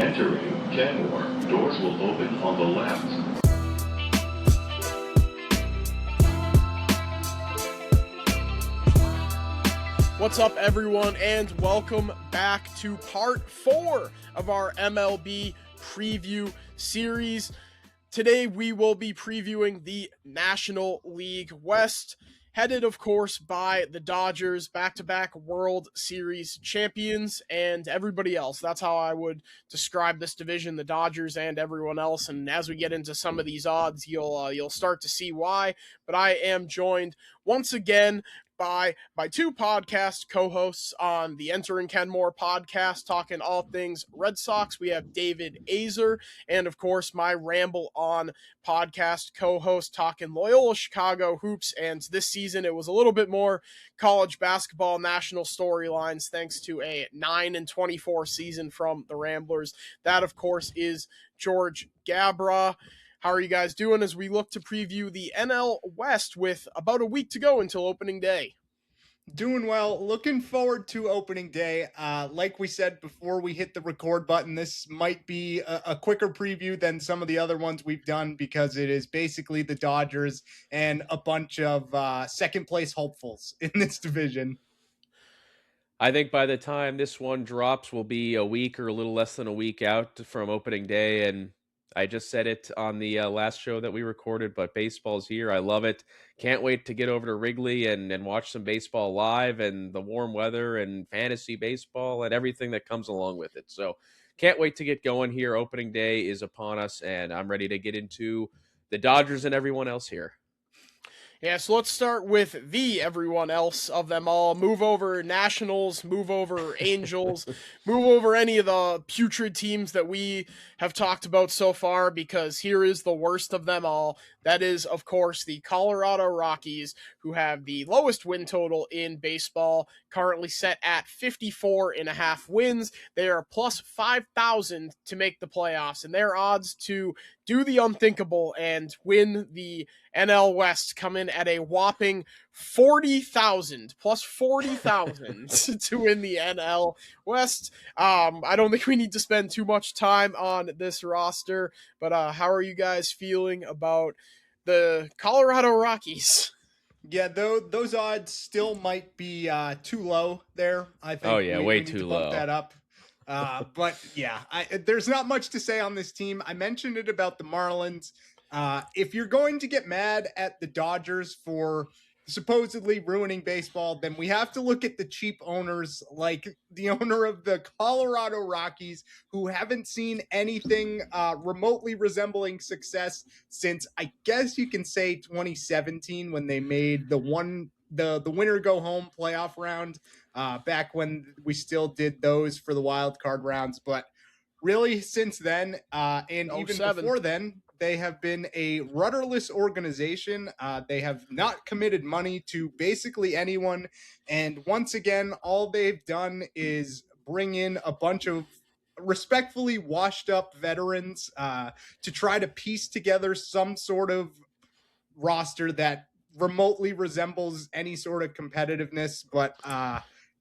Entering Kenmore. Doors will open on the left. What's up, everyone, and welcome back to part 4 of our MLB preview series. Today, we will be previewing the National League West, headed, of course, by the Dodgers, back-to-back World Series champions, and everybody else. That's how I would describe this division, the Dodgers and everyone else. And as we get into some of these odds, you'll start to see why. But I am joined once again by my two podcast co-hosts on the Entering Kenmore podcast, talking all things Red Sox. We have David Azer, and of course my Ramble On podcast co-host, talking Loyola Chicago hoops. And this season it was a little bit more college basketball national storylines, thanks to a 9-24 season from the Ramblers. That, of course, is George Gabra. How are you guys doing as we look to preview the NL West with about a week to go until opening day? Doing well. Looking forward to opening day. Like we said before we hit the record button, this might be a quicker preview than some of the other ones we've done because it is basically the Dodgers and a bunch of second place hopefuls in this division. I think by the time this one drops, we'll be a week or a little less than a week out from opening day. And I just said it on the last show that we recorded, but baseball's here. I love it. Can't wait to get over to Wrigley and watch some baseball live, and the warm weather and fantasy baseball and everything that comes along with it. So can't wait to get going here. Opening day is upon us, and I'm ready to get into the Dodgers and everyone else here. Yeah, so let's start with the everyone else of them all. Move over Nationals, move over Angels, move over any of the putrid teams that we have talked about so far, because here is the worst of them all. That is, of course, the Colorado Rockies, who have the lowest win total in baseball, currently set at 54.5 wins. They are plus 5,000 to make the playoffs, and their odds to do the unthinkable and win the NL West come in at a whopping 40,000, plus 40,000 to win the NL West. I don't think we need to spend too much time on this roster, but how are you guys feeling about the Colorado Rockies? Yeah, those odds still might be too low there. I think. Oh yeah, way we need too to bump low. that up. But yeah, there's not much to say on this team. I mentioned it about the Marlins. If you're going to get mad at the Dodgers for supposedly ruining baseball, then we have to look at the cheap owners like the owner of the Colorado Rockies, who haven't seen anything remotely resembling success since, I guess you can say, 2017, when they made the winner go home playoff round, back when we still did those for the wild card rounds. But really, since then, and even before then, they have been a rudderless organization. They have not committed money to basically anyone. And once again, all they've done is bring in a bunch of respectfully washed up veterans to try to piece together some sort of roster that remotely resembles any sort of competitiveness. But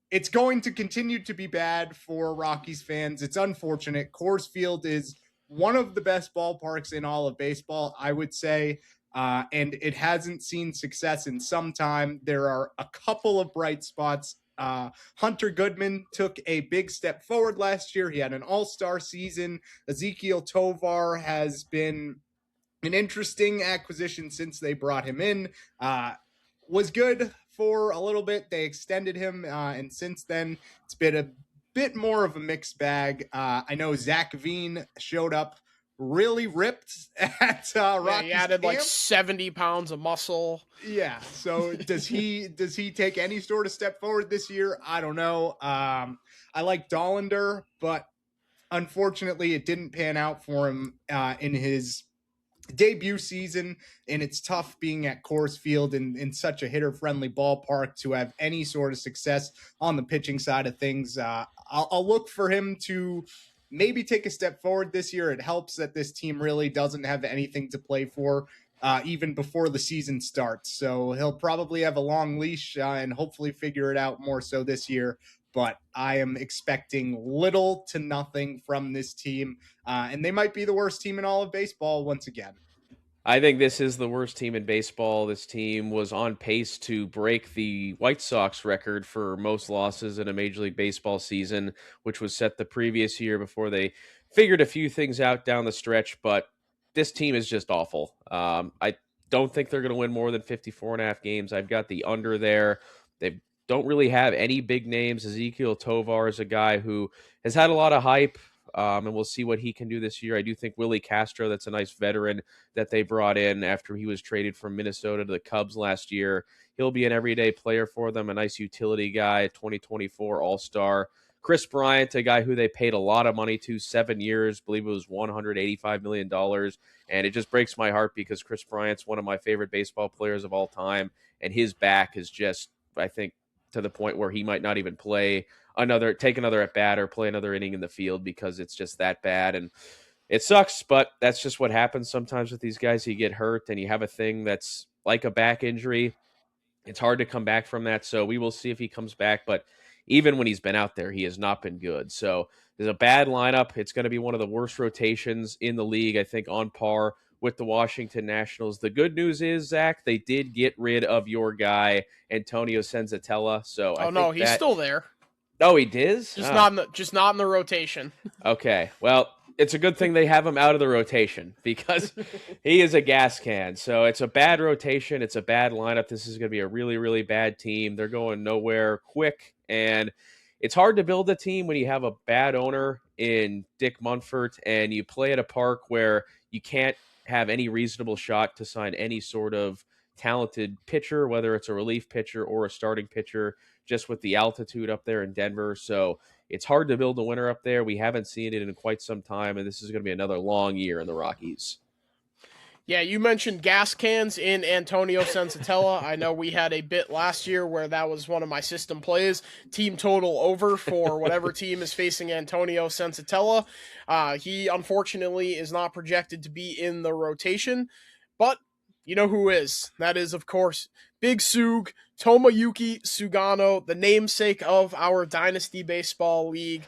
it's going to continue to be bad for Rockies fans. It's unfortunate. Coors Field is one of the best ballparks in all of baseball, I would say, and it hasn't seen success in some time. There are a couple of bright spots. Hunter Goodman took a big step forward last year. He had an all-star season. Ezekiel Tovar has been an interesting acquisition since they brought him in. Was good for a little bit. They extended him, and since then, it's been a bit more of a mixed bag. I know Zach Veen showed up really ripped at Rockies. He added camp. like 70 pounds of muscle. Yeah. So does he take any sort of step forward this year? I don't know. I like Dollander, but unfortunately it didn't pan out for him in his debut season, and it's tough being at Coors Field in such a hitter-friendly ballpark to have any sort of success on the pitching side of things. I'll look for him to maybe take a step forward this year. It helps that this team really doesn't have anything to play for even before the season starts. So he'll probably have a long leash and hopefully figure it out more so this year. but I am expecting little to nothing from this team, and they might be the worst team in all of baseball once again. I think this is the worst team in baseball. This team was on pace to break the White Sox record for most losses in a Major League Baseball season, which was set the previous year before they figured a few things out down the stretch. But this team is just awful. I don't think they're going to win more than 54.5 games. I've got the under there. They don't really have any big names. Ezekiel Tovar is a guy who has had a lot of hype. And we'll see what he can do this year. I do think Willie Castro, that's a nice veteran that they brought in after he was traded from Minnesota to the Cubs last year. He'll be an everyday player for them, a nice utility guy, 2024 All-Star. Chris Bryant, a guy who they paid a lot of money to, 7 years, believe it was $185 million. And it just breaks my heart because Chris Bryant's one of my favorite baseball players of all time. And his back is just, I think, to the point where he might not even take another at bat or play another inning in the field because it's just that bad. And it sucks, but that's just what happens sometimes with these guys. You get hurt and you have a thing that's like a back injury. It's hard to come back from that. So we will see if he comes back. But even when he's been out there, he has not been good. So there's a bad lineup. It's going to be one of the worst rotations in the league, I think, on par with the Washington Nationals. The good news is, Zach, they did get rid of your guy, Antonio Senzatella. So he's still there. Oh, he is? Just not in the rotation. Okay. Well, it's a good thing they have him out of the rotation because he is a gas can. So it's a bad rotation. It's a bad lineup. This is going to be a really, really bad team. They're going nowhere quick. And it's hard to build a team when you have a bad owner in Dick Munford and you play at a park where you can't have any reasonable shot to sign any sort of talented pitcher, whether it's a relief pitcher or a starting pitcher, just with the altitude up there in Denver. So it's hard to build a winner up there. We haven't seen it in quite some time, and this is going to be another long year in the Rockies. Yeah, you mentioned gas cans in Antonio Senzatella. I know we had a bit last year where that was one of my system plays. Team total over for whatever team is facing Antonio Senzatella. He, unfortunately, is not projected to be in the rotation, but you know who is. That is, of course, Big Sug, Tomoyuki Sugano, the namesake of our Dynasty Baseball League.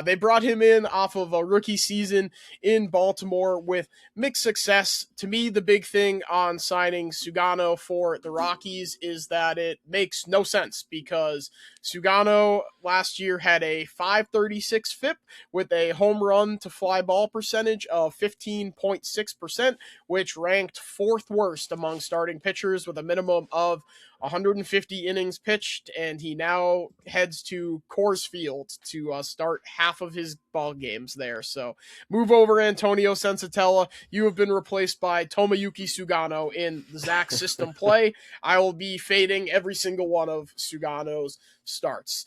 They brought him in off of a rookie season in Baltimore with mixed success. To me, the big thing on signing Sugano for the Rockies is that it makes no sense because Sugano last year had a .536 FIP with a home run to fly ball percentage of 15.6%, which ranked fourth worst among starting pitchers with a minimum of 150 innings pitched, and he now heads to Coors Field to start half of his ball games there. So move over, Antonio Senzatella. You have been replaced by Tomoyuki Sugano in the Zach system play. I will be fading every single one of Sugano's starts.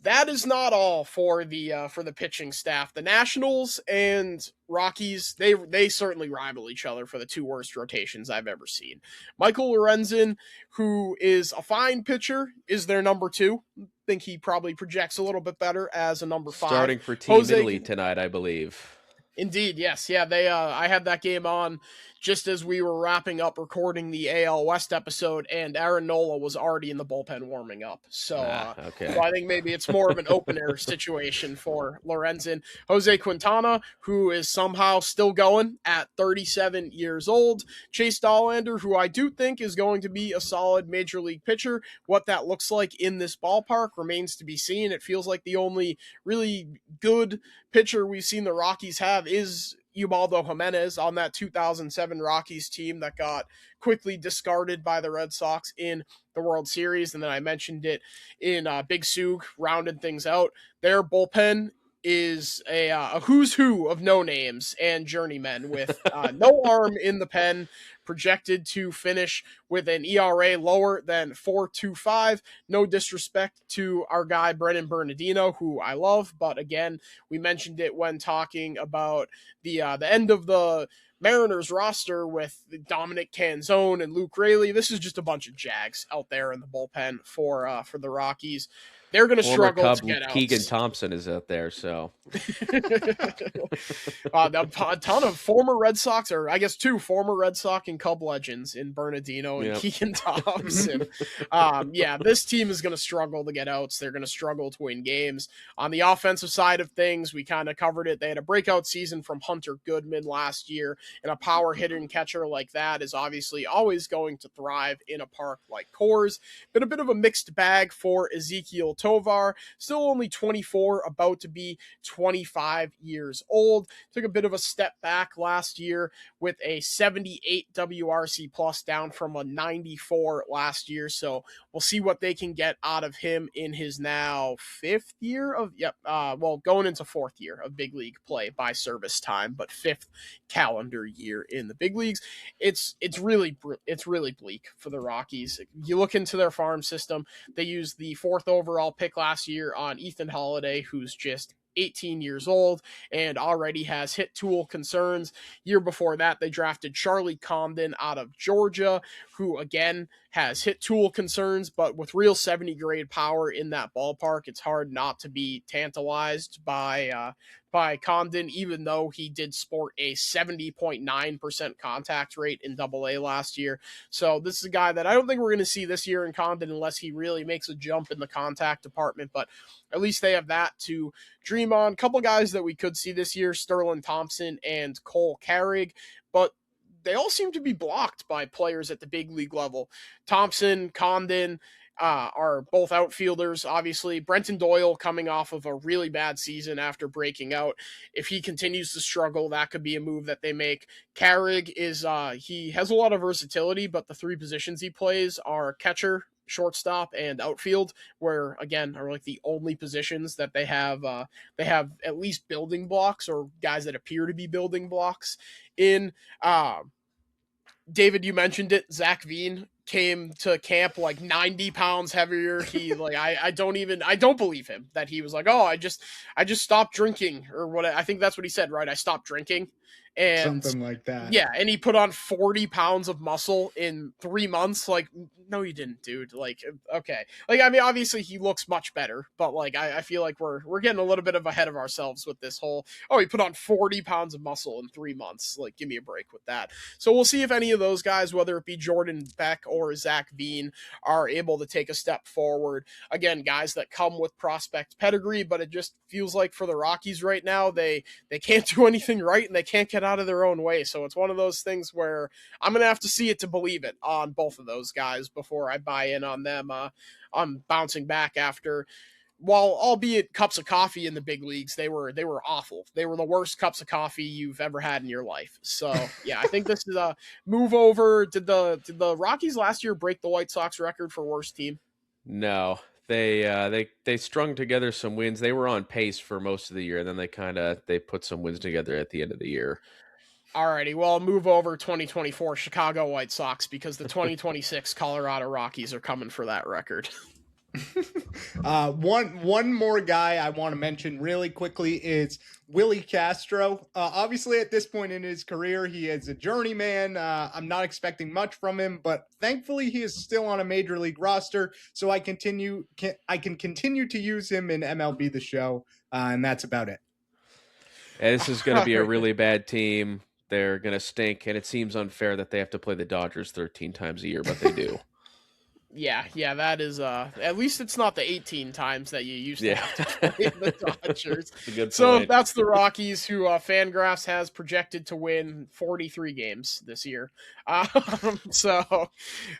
That is not all for the pitching staff. The Nationals and Rockies, they certainly rival each other for the two worst rotations I've ever seen. Michael Lorenzen, who is a fine pitcher, is their number 2. I think he probably projects a little bit better as a number 5. Starting for Team Italy tonight, I believe. Indeed, yes. Yeah, they I had that game on just as we were wrapping up recording the AL West episode, and Aaron Nola was already in the bullpen warming up. So, okay. So I think maybe it's more of an opener situation for Lorenzen. Jose Quintana, who is somehow still going at 37 years old. Chase Dollander, who I do think is going to be a solid major league pitcher. What that looks like in this ballpark remains to be seen. It feels like the only really good pitcher we've seen the Rockies have is Ubaldo Jimenez on that 2007 Rockies team that got quickly discarded by the Red Sox in the World Series. And then I mentioned it in Big Sug, rounded things out. Their bullpen is a who's who of no names and journeymen with no arm in the pen, projected to finish with an ERA lower than 4.25. No disrespect to our guy Brennan Bernardino, who I love, but again, we mentioned it when talking about the end of the Mariners roster with Dominic Canzone and Luke Raley. This is just a bunch of Jags out there in the bullpen for the Rockies. They're going to Former struggle Cub to get Keegan outs. Thompson is out there, so A ton of former Red Sox, or I guess two former Red Sox and Cub legends in Bernardino and Yep. Keegan Thompson. Yeah, this team is going to struggle to get outs. They're going to struggle to win games. On the offensive side of things, we kind of covered it. They had a breakout season from Hunter Goodman last year, and a power hitter and catcher like that is obviously always going to thrive in a park like Coors. Been a bit of a mixed bag for Ezekiel Tovar, still only 24, about to be 25 years old. Took a bit of a step back last year with a 78 WRC plus, down from a 94 last year. So we'll see what they can get out of him in his now fifth year of, going into fourth year of big league play by service time, but fifth calendar year in the big leagues. It's really bleak for the Rockies. You look into their farm system, they used the fourth overall pick last year on Ethan Holiday, who's just 18 years old and already has hit tool concerns. Year before that, they drafted Charlie Condon out of Georgia, who again has hit tool concerns, but with real 70 grade power in that ballpark, it's hard not to be tantalized by Condon, even though he did sport a 70.9% contact rate in AA last year. So this is a guy that I don't think we're going to see this year in Condon unless he really makes a jump in the contact department, but at least they have that to dream on. A couple guys that we could see this year, Sterling Thompson and Cole Carrig, but they all seem to be blocked by players at the big league level. Thompson, Condon, are both outfielders, obviously. Brenton Doyle coming off of a really bad season after breaking out. If he continues to struggle, that could be a move that they make. Carrig is, he has a lot of versatility, but the three positions he plays are catcher, shortstop, and outfield, where again are like the only positions that they have at least building blocks, or guys that appear to be building blocks in. David, you mentioned it. Zach Veen came to camp like 90 pounds heavier. He like I don't believe him that he was like, oh, I just stopped drinking, or what. I think that's what he said, right? I stopped drinking. And something like that. Yeah, and he put on 40 pounds of muscle in 3 months. Like, no, you didn't, dude. Like, okay. Like, I mean, obviously he looks much better, but like I feel like we're getting a little bit of ahead of ourselves with this whole, oh, he put on 40 pounds of muscle in 3 months. Like, give me a break with that. So we'll see if any of those guys, whether it be Jordan Beck or Zach Veen, are able to take a step forward. Again, guys that come with prospect pedigree, but it just feels like for the Rockies right now, they can't do anything right, and they can't get out of their own way. So it's one of those things where I'm going to have to see it to believe it on both of those guys before I buy in on them on bouncing back after, while albeit cups of coffee in the big leagues, they were awful. They were the worst cups of coffee you've ever had in your life. So yeah, I think this is a move over. Did the Rockies last year break the White Sox record for worst team? No. They strung together some wins. They were on pace for most of the year, and then they put some wins together at the end of the year. Alrighty, well, move over 2024 Chicago White Sox, because the 2026 Colorado Rockies are coming for that record. One more guy I want to mention really quickly is Willie Castro. Obviously, at this point in his career, he is a journeyman. I'm not expecting much from him, but thankfully, he is still on a major league roster, so I can continue to use him in MLB The Show, and that's about it. And this is going to be a really bad team. They're going to stink, and it seems unfair that they have to play the Dodgers 13 times a year, but they do. Yeah, that is at least it's not the 18 times that you used to have to play the Dodgers. That's a good so point. That's the Rockies, who Fangraphs has projected to win 43 games this year. So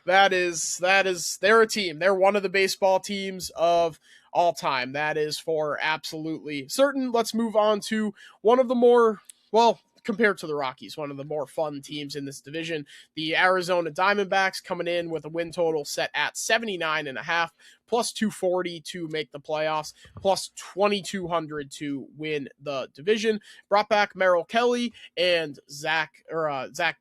they're a team. They're one of the baseball teams of all time. That is for absolutely certain. Let's move on to one of the more, well, compared to the Rockies, one of the more fun teams in this division. The Arizona Diamondbacks coming in with a win total set at 79.5, plus 240 to make the playoffs, plus 2,200 to win the division. Brought back Merrill Kelly and Zach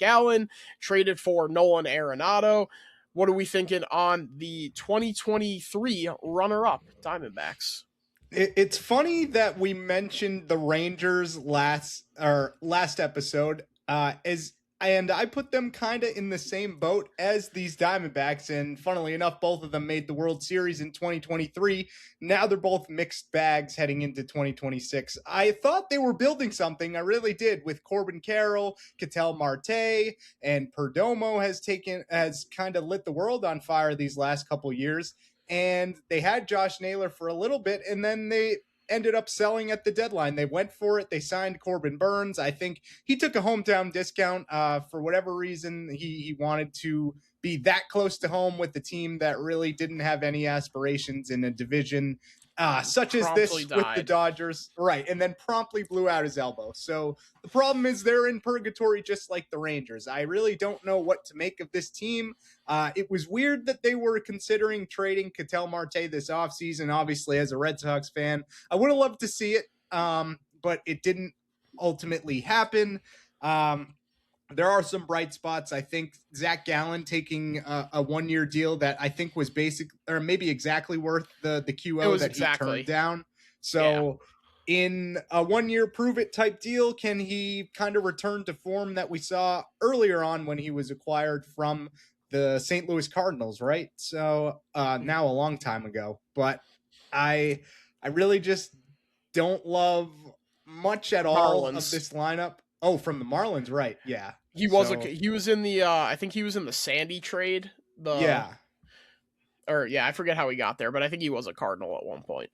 Gallen, traded for Nolan Arenado. What are we thinking on the 2023 runner-up Diamondbacks? It's funny that we mentioned the Rangers last episode, as And I put them kind of in the same boat as these Diamondbacks. And funnily enough, both of them made the World Series in 2023. Now they're both mixed bags heading into 2026. I thought they were building something. I really did, with Corbin Carroll, Ketel Marte, and Perdomo has kind of lit the world on fire these last couple years. And they had Josh Naylor for a little bit, and then they ended up selling at the deadline. They went for it. They signed Corbin Burns. I think he took a hometown discount for whatever reason. He wanted to be that close to home with the team that really didn't have any aspirations in a division such as this with the Dodgers. Right. And then promptly blew out his elbow. So the problem is they're in purgatory just like the Rangers. I really don't know what to make of this team. It was weird that they were considering trading Ketel Marte this offseason. Obviously, as a Red Sox fan, I would have loved to see it, but it didn't ultimately happen. There are some bright spots. I think Zach Gallen taking a 1-year deal that I think was basic, or maybe exactly worth the QO that he turned down. So in a 1-year prove it type deal, can he kind of return to form that we saw earlier on when he was acquired from the St. Louis Cardinals, right? So now a long time ago, but I really just don't love much at all of this lineup. Oh, from the Marlins, right? Yeah, he was in the I think he was in the Sandy trade. I forget how he got there, but I think he was a Cardinal at one point.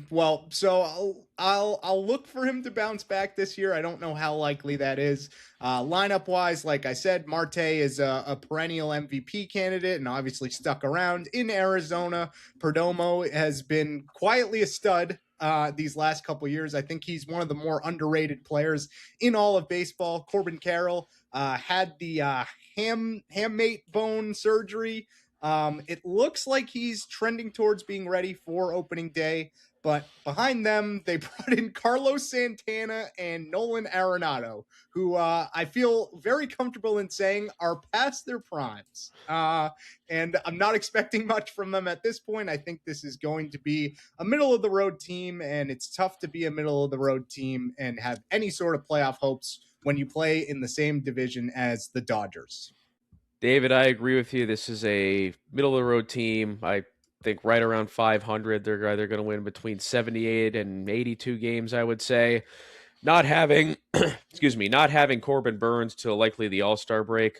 Well, so I'll look for him to bounce back this year. I don't know how likely that is. Lineup wise, like I said, Marte is a perennial MVP candidate and obviously stuck around in Arizona. Perdomo has been quietly a stud these last couple years. I think he's one of the more underrated players in all of baseball. Corbin Carroll had the hamate bone surgery. It looks like he's trending towards being ready for opening day, but behind them, they brought in Carlos Santana and Nolan Arenado, who I feel very comfortable in saying are past their primes. And I'm not expecting much from them at this point. I think this is going to be a middle of the road team, and it's tough to be a middle of the road team and have any sort of playoff hopes when you play in the same division as the Dodgers. David, I agree with you. This is a middle-of-the-road team. I think right around 500. They're either going to win between 78 and 82 games, I would say. Not having, not having Corbin Burns till likely the All-Star break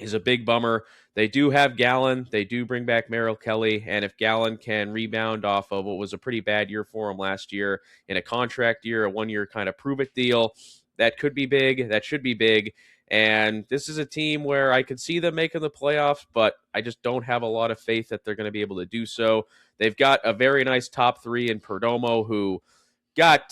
is a big bummer. They do have Gallen. They do bring back Merrill Kelly. And if Gallen can rebound off of what was a pretty bad year for him last year in a contract year, a 1-year kind of prove-it deal, that could be big. That should be big. And this is a team where I could see them making the playoffs, but I just don't have a lot of faith that they're going to be able to do so. They've got a very nice top three in Perdomo, who got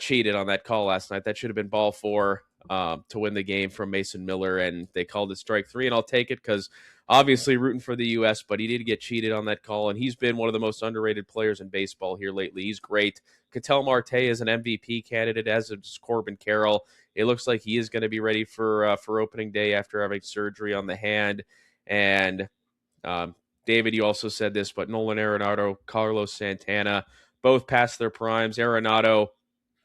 cheated on that call last night. That should have been ball 4 to win the game from Mason Miller, and they called it strike 3, and I'll take it because obviously rooting for the U.S., but he did get cheated on that call, and he's been one of the most underrated players in baseball here lately. He's great. Ketel Marte is an MVP candidate, as is Corbin Carroll. It looks like he is going to be ready for opening day after having surgery on the hand. And David, you also said this, but Nolan Arenado, Carlos Santana, both past their primes. Arenado,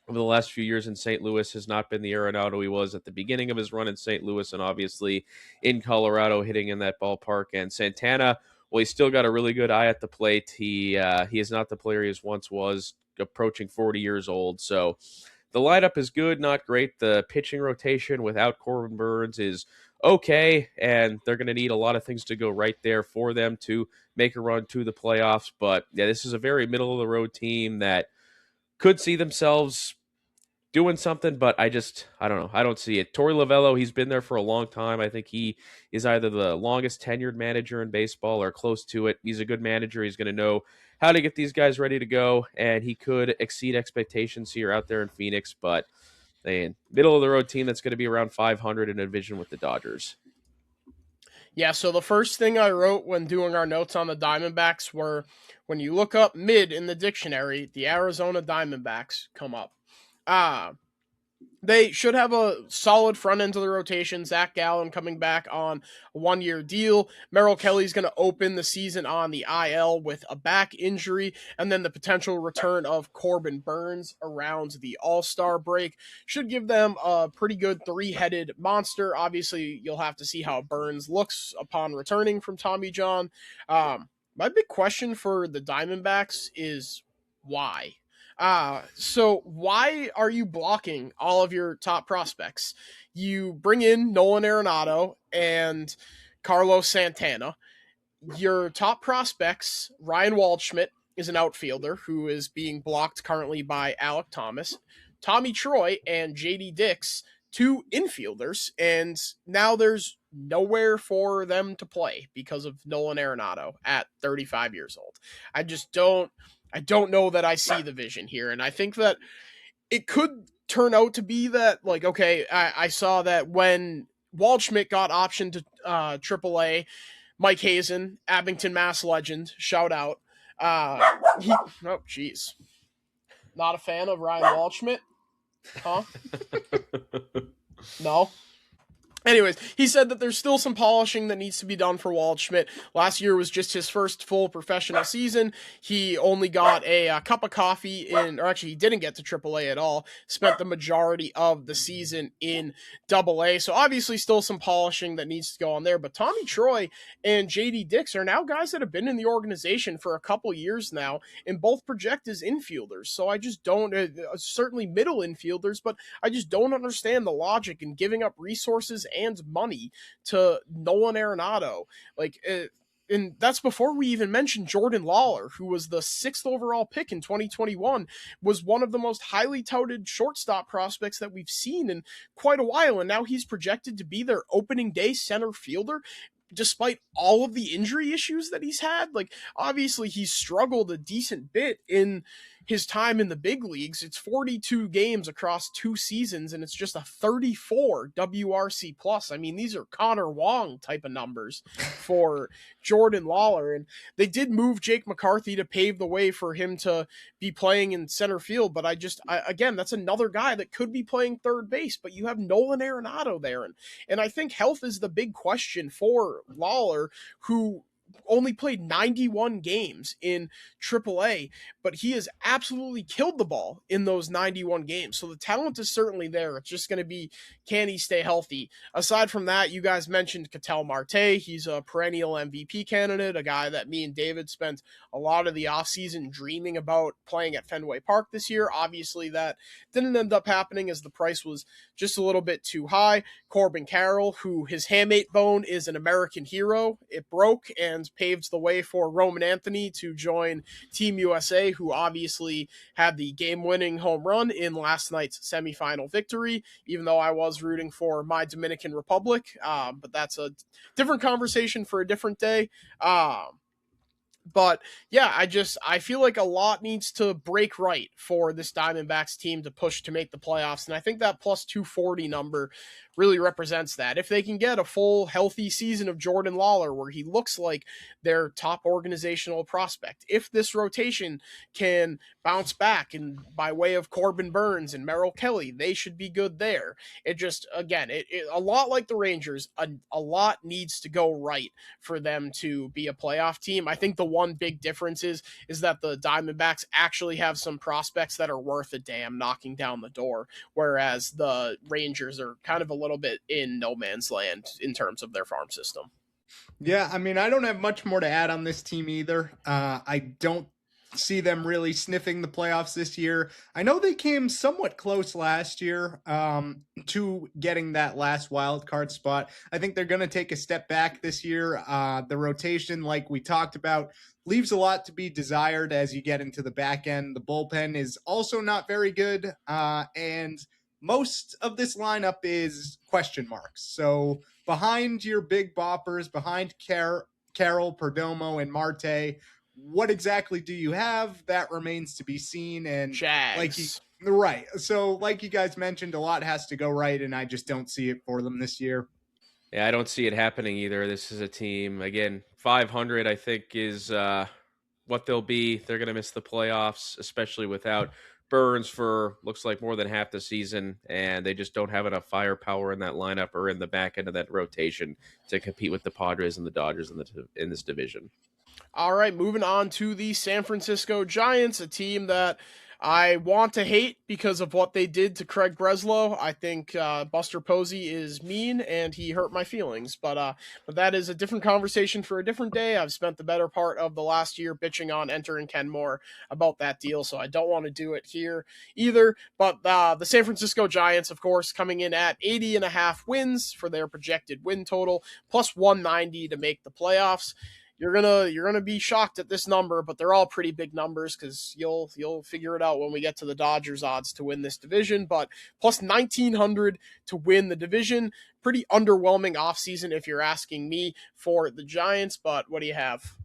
over the last few years in St. Louis, has not been the Arenado he was at the beginning of his run in St. Louis, and obviously in Colorado, hitting in that ballpark. And Santana, well, he's still got a really good eye at the plate. He is not the player he once was, approaching 40 years old. So the lineup is good, not great. The pitching rotation without Corbin Burns is okay, and they're going to need a lot of things to go right there for them to make a run to the playoffs. But yeah, this is a very middle-of-the-road team that could see themselves doing something, but I don't know. I don't see it. Torey Lovello, he's been there for a long time. I think he is either the longest tenured manager in baseball or close to it. He's a good manager. He's going to know how to get these guys ready to go, and he could exceed expectations here out there in Phoenix, but middle of the road team that's going to be around 500 in a division with the Dodgers. Yeah, so the first thing I wrote when doing our notes on the Diamondbacks were, when you look up mid in the dictionary, the Arizona Diamondbacks come up. They should have a solid front end of the rotation. Zach Gallen coming back on a 1-year deal. Merrill Kelly's going to open the season on the IL with a back injury, and then the potential return of Corbin Burns around the All-Star break should give them a pretty good three-headed monster. Obviously, you'll have to see how Burns looks upon returning from Tommy John. My big question for the Diamondbacks is why? So why are you blocking all of your top prospects? You bring in Nolan Arenado and Carlos Santana. Your top prospects, Ryan Waldschmidt is an outfielder who is being blocked currently by Alec Thomas. Tommy Troy and JD Dix, two infielders, and now there's nowhere for them to play because of Nolan Arenado at 35 years old. I don't know that I see the vision here. And I think that it could turn out to be that, like, okay, I saw that when Waldschmidt got optioned to AAA, Mike Hazen, Abington, Mass legend, shout out. Oh, jeez. Not a fan of Ryan Waldschmidt? Huh? No? Anyways, he said that there's still some polishing that needs to be done for Waldschmidt. Last year was just his first full professional season. He only got a cup of coffee or actually he didn't get to AAA at all. Spent the majority of the season in AA. So obviously still some polishing that needs to go on there. But Tommy Troy and JD Dix are now guys that have been in the organization for a couple years now and both project as infielders. So I just don't, certainly middle infielders, but I just don't understand the logic in giving up resources and money to Nolan Arenado. And that's before we even mentioned Jordan Lawler, who was the 6th overall pick in 2021, was one of the most highly touted shortstop prospects that we've seen in quite a while. And now he's projected to be their opening day center fielder, despite all of the injury issues that he's had. Like, obviously he's struggled a decent bit in his time in the big leagues. It's 42 games across 2 seasons, and it's just a 34 WRC plus. I mean, these are Connor Wong type of numbers for Jordan Lawler. And they did move Jake McCarthy to pave the way for him to be playing in center field. But again, that's another guy that could be playing third base, but you have Nolan Arenado there. And I think health is the big question for Lawler, who only played 91 games in AAA, but he has absolutely killed the ball in those 91 games. So the talent is certainly there. It's just going to be, can he stay healthy? Aside from that, you guys mentioned Ketel Marte. He's a perennial MVP candidate, a guy that me and David spent a lot of the offseason dreaming about playing at Fenway Park this year. Obviously, that didn't end up happening as the price was just a little bit too high. Corbin Carroll, who his hamate bone is an American hero. It broke and paved the way for Roman Anthony to join Team USA, who obviously had the game-winning home run in last night's semifinal victory, even though I was rooting for my Dominican Republic. But that's a different conversation for a different day. But yeah, I feel like a lot needs to break right for this Diamondbacks team to push to make the playoffs. And I think that plus 240 number really represents that. If they can get a full healthy season of Jordan Lawler where he looks like their top organizational prospect, if this rotation can bounce back and by way of Corbin Burns and Merrill Kelly, they should be good there. It just, again, a lot like the Rangers, a lot needs to go right for them to be a playoff team. I think the one big difference is that the Diamondbacks actually have some prospects that are worth a damn knocking down the door, whereas the Rangers are kind of a little bit in no man's land in terms of their farm system. Yeah, I mean, I don't have much more to add on this team either. I don't see them really sniffing the playoffs this year. I know they came somewhat close last year to getting that last wild card spot. I think they're going to take a step back this year. The rotation, like we talked about, leaves a lot to be desired as you get into the back end. The bullpen is also not very good, and most of this lineup is question marks. So behind your big boppers, behind Carroll, Perdomo, and Marte, what exactly do you have? That remains to be seen. And Jags. Right. So like you guys mentioned, a lot has to go right, and I just don't see it for them this year. Yeah, I don't see it happening either. This is a team, again, 500, I think, is what they'll be. They're going to miss the playoffs, especially without Burns for looks like more than half the season, and they just don't have enough firepower in that lineup or in the back end of that rotation to compete with the Padres and the Dodgers in this division. All right, moving on to the San Francisco Giants, a team that I want to hate because of what they did to Craig Breslow. I think Buster Posey is mean and he hurt my feelings, but that is a different conversation for a different day. I've spent the better part of the last year bitching on Enter and Ken Moore about that deal, so I don't want to do it here either. But the San Francisco Giants, of course, coming in at 80.5 wins for their projected win total, plus 190 to make the playoffs. You're gonna be shocked at this number, but they're all pretty big numbers because you'll figure it out when we get to the Dodgers odds to win this division. But plus 1900 to win the division, pretty underwhelming offseason if you're asking me for the Giants. But what do you have?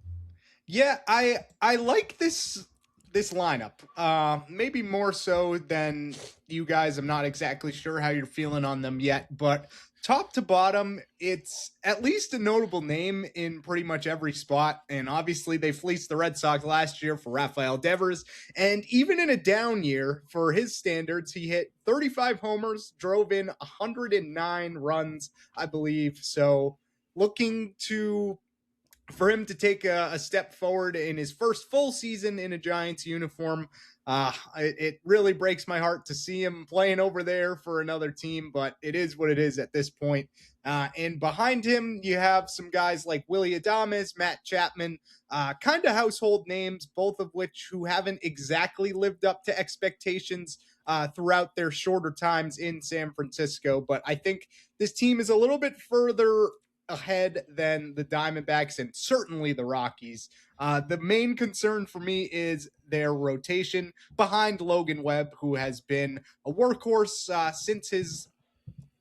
Yeah, I like this lineup. Maybe more so than you guys. I'm not exactly sure how you're feeling on them yet, but top to bottom, it's at least a notable name in pretty much every spot. And obviously, they fleeced the Red Sox last year for Rafael Devers. And even in a down year, for his standards, he hit 35 homers, drove in 109 runs, I believe. So looking for him to take a step forward in his first full season in a Giants uniform. It really breaks my heart to see him playing over there for another team, but it is what it is at this point. And behind him, you have some guys like Willy Adames, Matt Chapman, kind of household names, both of which who haven't exactly lived up to expectations throughout their shorter times in San Francisco. But I think this team is a little bit further ahead than the Diamondbacks and certainly the Rockies. The main concern for me is their rotation behind Logan Webb, who has been a workhorse since his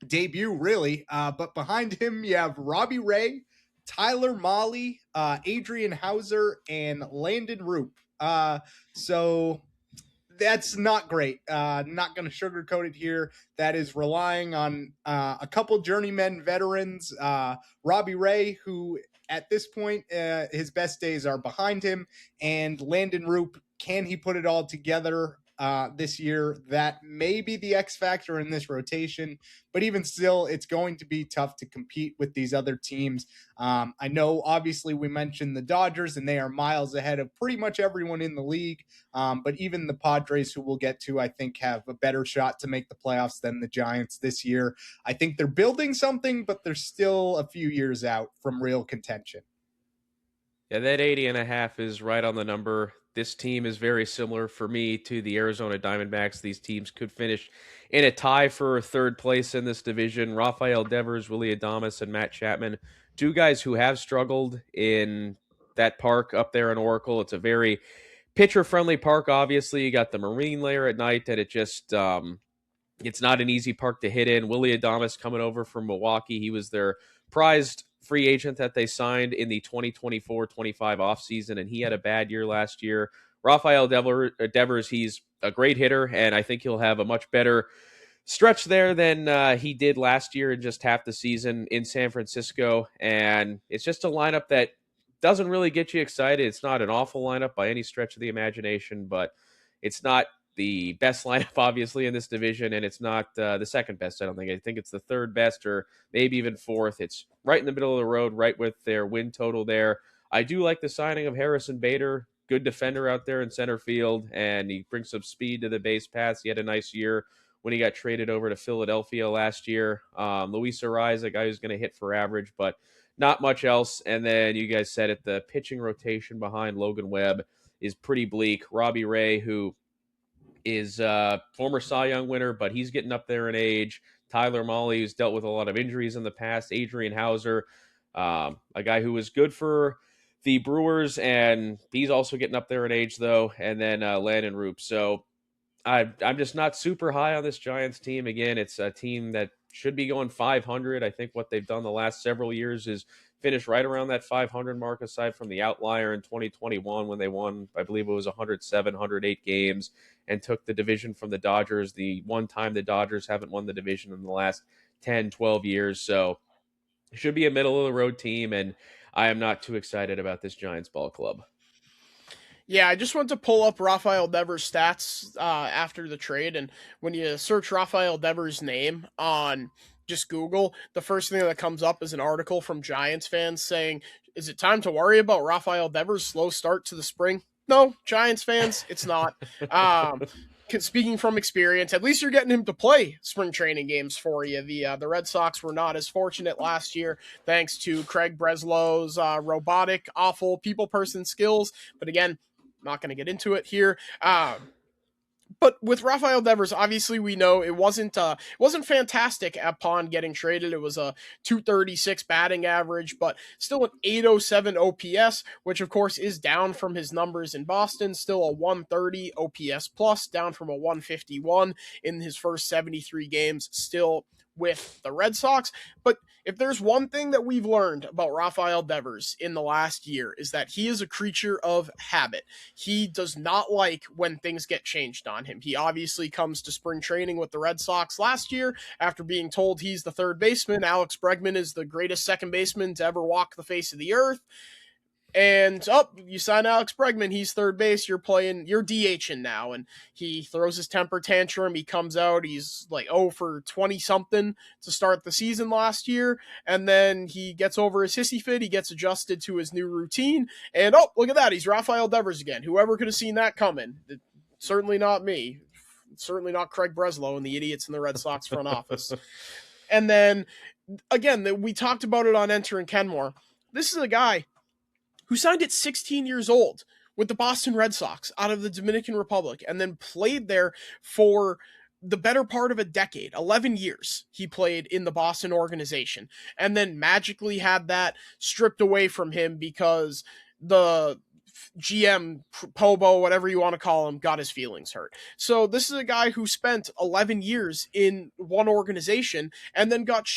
debut, really. But behind him, you have Robbie Ray, Tyler Mahle, Adrian Hauser, and Landon Roop. So that's not great. Not going to sugarcoat it here. That is relying on a couple journeyman veterans. Robbie Ray, who at this point, his best days are behind him, and Landon Roop. Can he put it all together this year? That may be the X factor in this rotation, but even still, it's going to be tough to compete with these other teams. I know, obviously, we mentioned the Dodgers, and they are miles ahead of pretty much everyone in the league. But even the Padres, who we'll get to, I think have a better shot to make the playoffs than the Giants this year. I think they're building something, but they're still a few years out from real contention. Yeah, that 80.5 is right on the number. This team is very similar for me to the Arizona Diamondbacks. These teams could finish in a tie for third place in this division. Rafael Devers, Willy Adames, and Matt Chapman, two guys who have struggled in that park up there in Oracle. It's a very pitcher-friendly park, obviously. You got the marine layer at night, and it just it's not an easy park to hit in. Willy Adames coming over from Milwaukee. He was their prized free agent that they signed in the 2024-25 offseason, and he had a bad year last year. Rafael Devers, he's a great hitter, and I think he'll have a much better stretch there than he did last year in just half the season in San Francisco. And it's just a lineup that doesn't really get you excited. It's not an awful lineup by any stretch of the imagination, but it's not the best lineup, obviously, in this division, and it's not the second best, I don't think. I think it's the third best or maybe even fourth. It's right in the middle of the road, right with their win total there. I do like the signing of Harrison Bader, good defender out there in center field, and he brings some speed to the base paths. He had a nice year when he got traded over to Philadelphia last year. Luis Ariz, a guy who's going to hit for average, but not much else. And then you guys said it, the pitching rotation behind Logan Webb is pretty bleak. Robbie Ray, who is a former Cy Young winner, but he's getting up there in age. Tyler Mahle, who's dealt with a lot of injuries in the past. Adrian Hauser, a guy who was good for the Brewers, and he's also getting up there in age, though. And then Landon Roop. So I'm just not super high on this Giants team. Again, it's a team that should be going 500. I think what they've done the last several years is finish right around that 500 mark, aside from the outlier in 2021 when they won, I believe it was 107, 108 games and took the division from the Dodgers. The one time the Dodgers haven't won the division in the last 10, 12 years. So it should be a middle of the road team, and I am not too excited about this Giants ball club. Yeah, I just went to pull up Rafael Devers' stats after the trade, and when you search Rafael Devers' name on just Google, the first thing that comes up is an article from Giants fans saying, "Is it time to worry about Rafael Devers' slow start to the spring?" No, Giants fans, it's not. Um, Speaking from experience, at least you're getting him to play spring training games for you. The Red Sox were not as fortunate last year, thanks to Craig Breslow's robotic, awful people person skills. But again, not going to get into it here. But with Rafael Devers, obviously we know it wasn't fantastic upon getting traded. It was a 236 batting average, but still an 807 OPS, which of course is down from his numbers in Boston. Still a 130 OPS plus, down from a 151 in his first 73 games. Still with the Red Sox. But if there's one thing that we've learned about Rafael Devers in the last year is that he is a creature of habit. He does not like when things get changed on him. He obviously comes to spring training with the Red Sox last year after being told he's the third baseman. Alex Bregman is the greatest second baseman to ever walk the face of the earth. And you sign Alex Bregman, he's third base, you're DHing now. And he throws his temper tantrum. He comes out, he's like 0 for 20 something to start the season last year. And then he gets over his hissy fit, he gets adjusted to his new routine. And look at that, he's Rafael Devers again. Whoever could have seen that coming? Certainly not me. Certainly not Craig Breslow and the idiots in the Red Sox front office. And then, again, we talked about it on Enter and Kenmore. This is a guy who signed at 16 years old with the Boston Red Sox out of the Dominican Republic and then played there for the better part of a decade. 11 years he played in the Boston organization and then magically had that stripped away from him because the GM, Pobo, whatever you want to call him, got his feelings hurt. So this is a guy who spent 11 years in one organization and then got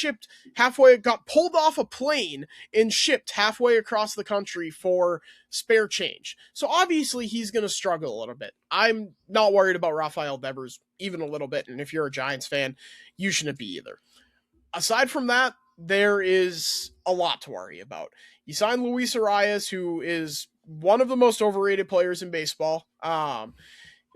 pulled off a plane and shipped halfway across the country for spare change. So obviously he's going to struggle a little bit. I'm not worried about Rafael Devers even a little bit. And if you're a Giants fan, you shouldn't be either. Aside from that, there is a lot to worry about. You signed Luis Arias, who is one of the most overrated players in baseball.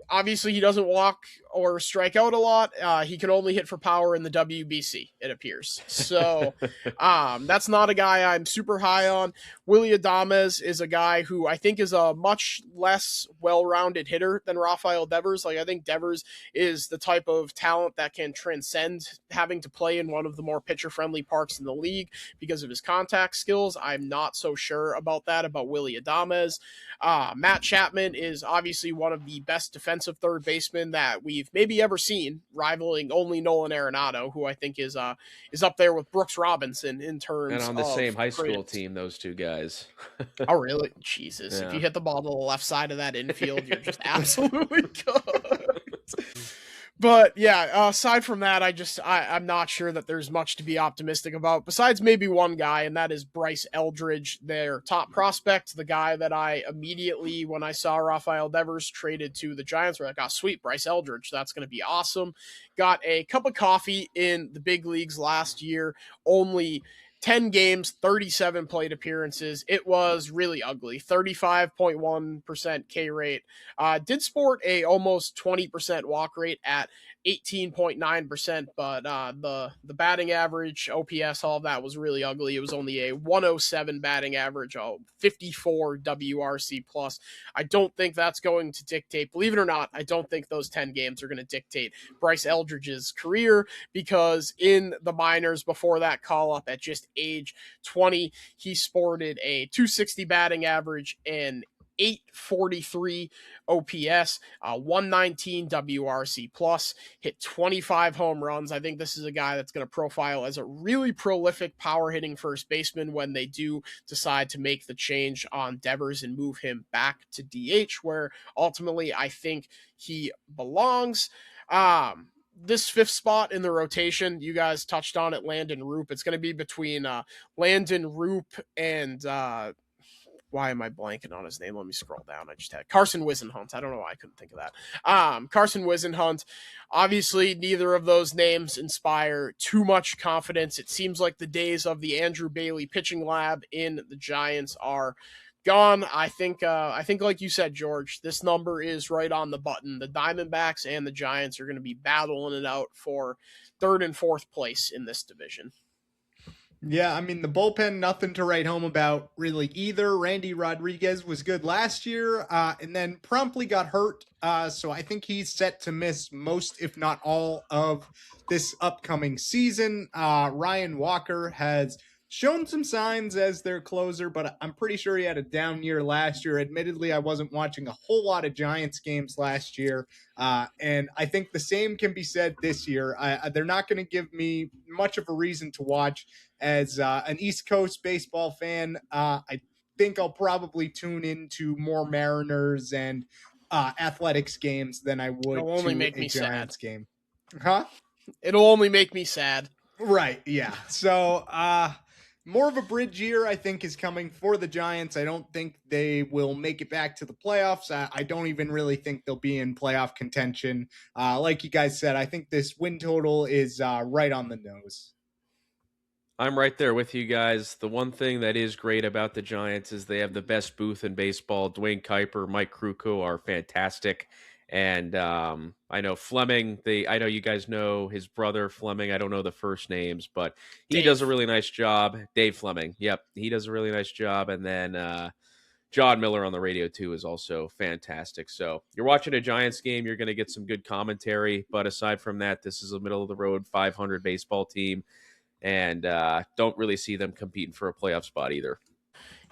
Obviously, he doesn't walk or strike out a lot. He can only hit for power in the WBC, it appears. So that's not a guy I'm super high on. Willy Adames is a guy who I think is a much less well-rounded hitter than Rafael Devers. Like, I think Devers is the type of talent that can transcend having to play in one of the more pitcher-friendly parks in the league because of his contact skills. I'm not so sure about Willy Adames. Matt Chapman is obviously one of the best defensive third basemen that we've maybe ever seen, rivaling only Nolan Arenado, who I think is up there with Brooks Robinson in terms of... And on the same high school team, those two guys. Oh, really? Jesus. Yeah. If you hit the ball to the left side of that infield, you're just absolutely cooked. But yeah, aside from that, I'm not sure that there's much to be optimistic about, besides maybe one guy, and that is Bryce Eldridge, their top prospect, the guy that I immediately, when I saw Rafael Devers traded to the Giants, were like, oh, sweet, Bryce Eldridge, that's going to be awesome. Got a cup of coffee in the big leagues last year, only 10 games, 37 plate appearances. It was really ugly. 35.1% K rate. Did sport a almost 20% walk rate at 18.9%, but the batting average, OPS, all of that was really ugly. It was only a 107 batting average, 54 WRC plus. I don't think that's going to dictate, believe it or not, I don't think those 10 games are going to dictate Bryce Eldridge's career, because in the minors before that call up at just age 20, he sported a 260 batting average and 843 OPS, 119 WRC plus, hit 25 home runs. I think this is a guy that's going to profile as a really prolific power hitting first baseman when they do decide to make the change on Devers and move him back to DH, where ultimately I think he belongs. This fifth spot in the rotation, you guys touched on it, Landon Roop. It's going to be between Landon Roop and why am I blanking on his name? Let me scroll down. I just had Carson Wisenhunt. I don't know why I couldn't think of that. Carson Wisenhunt. Obviously, neither of those names inspire too much confidence. It seems like the days of the Andrew Bailey pitching lab in the Giants are gone. I think like you said, George, this number is right on the button. The Diamondbacks and the Giants are going to be battling it out for third and fourth place in this division. Yeah, I mean, the bullpen, nothing to write home about really either. Randy Rodriguez was good last year and then promptly got hurt. So I think he's set to miss most, if not all, of this upcoming season. Ryan Walker has shown some signs as their closer, but I'm pretty sure he had a down year last year. Admittedly, I wasn't watching a whole lot of Giants games last year. And I think the same can be said this year. They're not going to give me much of a reason to watch. As an East Coast baseball fan, I think I'll probably tune into more Mariners and Athletics games than I would It'll only to make a me Giants sad. game. Huh? It'll only make me sad. Right, yeah. So more of a bridge year, I think, is coming for the Giants. I don't think they will make it back to the playoffs. I don't even really think they'll be in playoff contention. Like you guys said, I think this win total is right on the nose. I'm right there with you guys. The one thing that is great about the Giants is they have the best booth in baseball. Dwayne Kuiper, Mike Krukow are fantastic. And I know Fleming, I know you guys know his brother Fleming. I don't know the first names, but he does a really nice job. Dave Fleming. Yep. He does a really nice job. And then John Miller on the radio too is also fantastic. So you're watching a Giants game, you're going to get some good commentary. But aside from that, this is a middle of the road 500 baseball team. And don't really see them competing for a playoff spot either.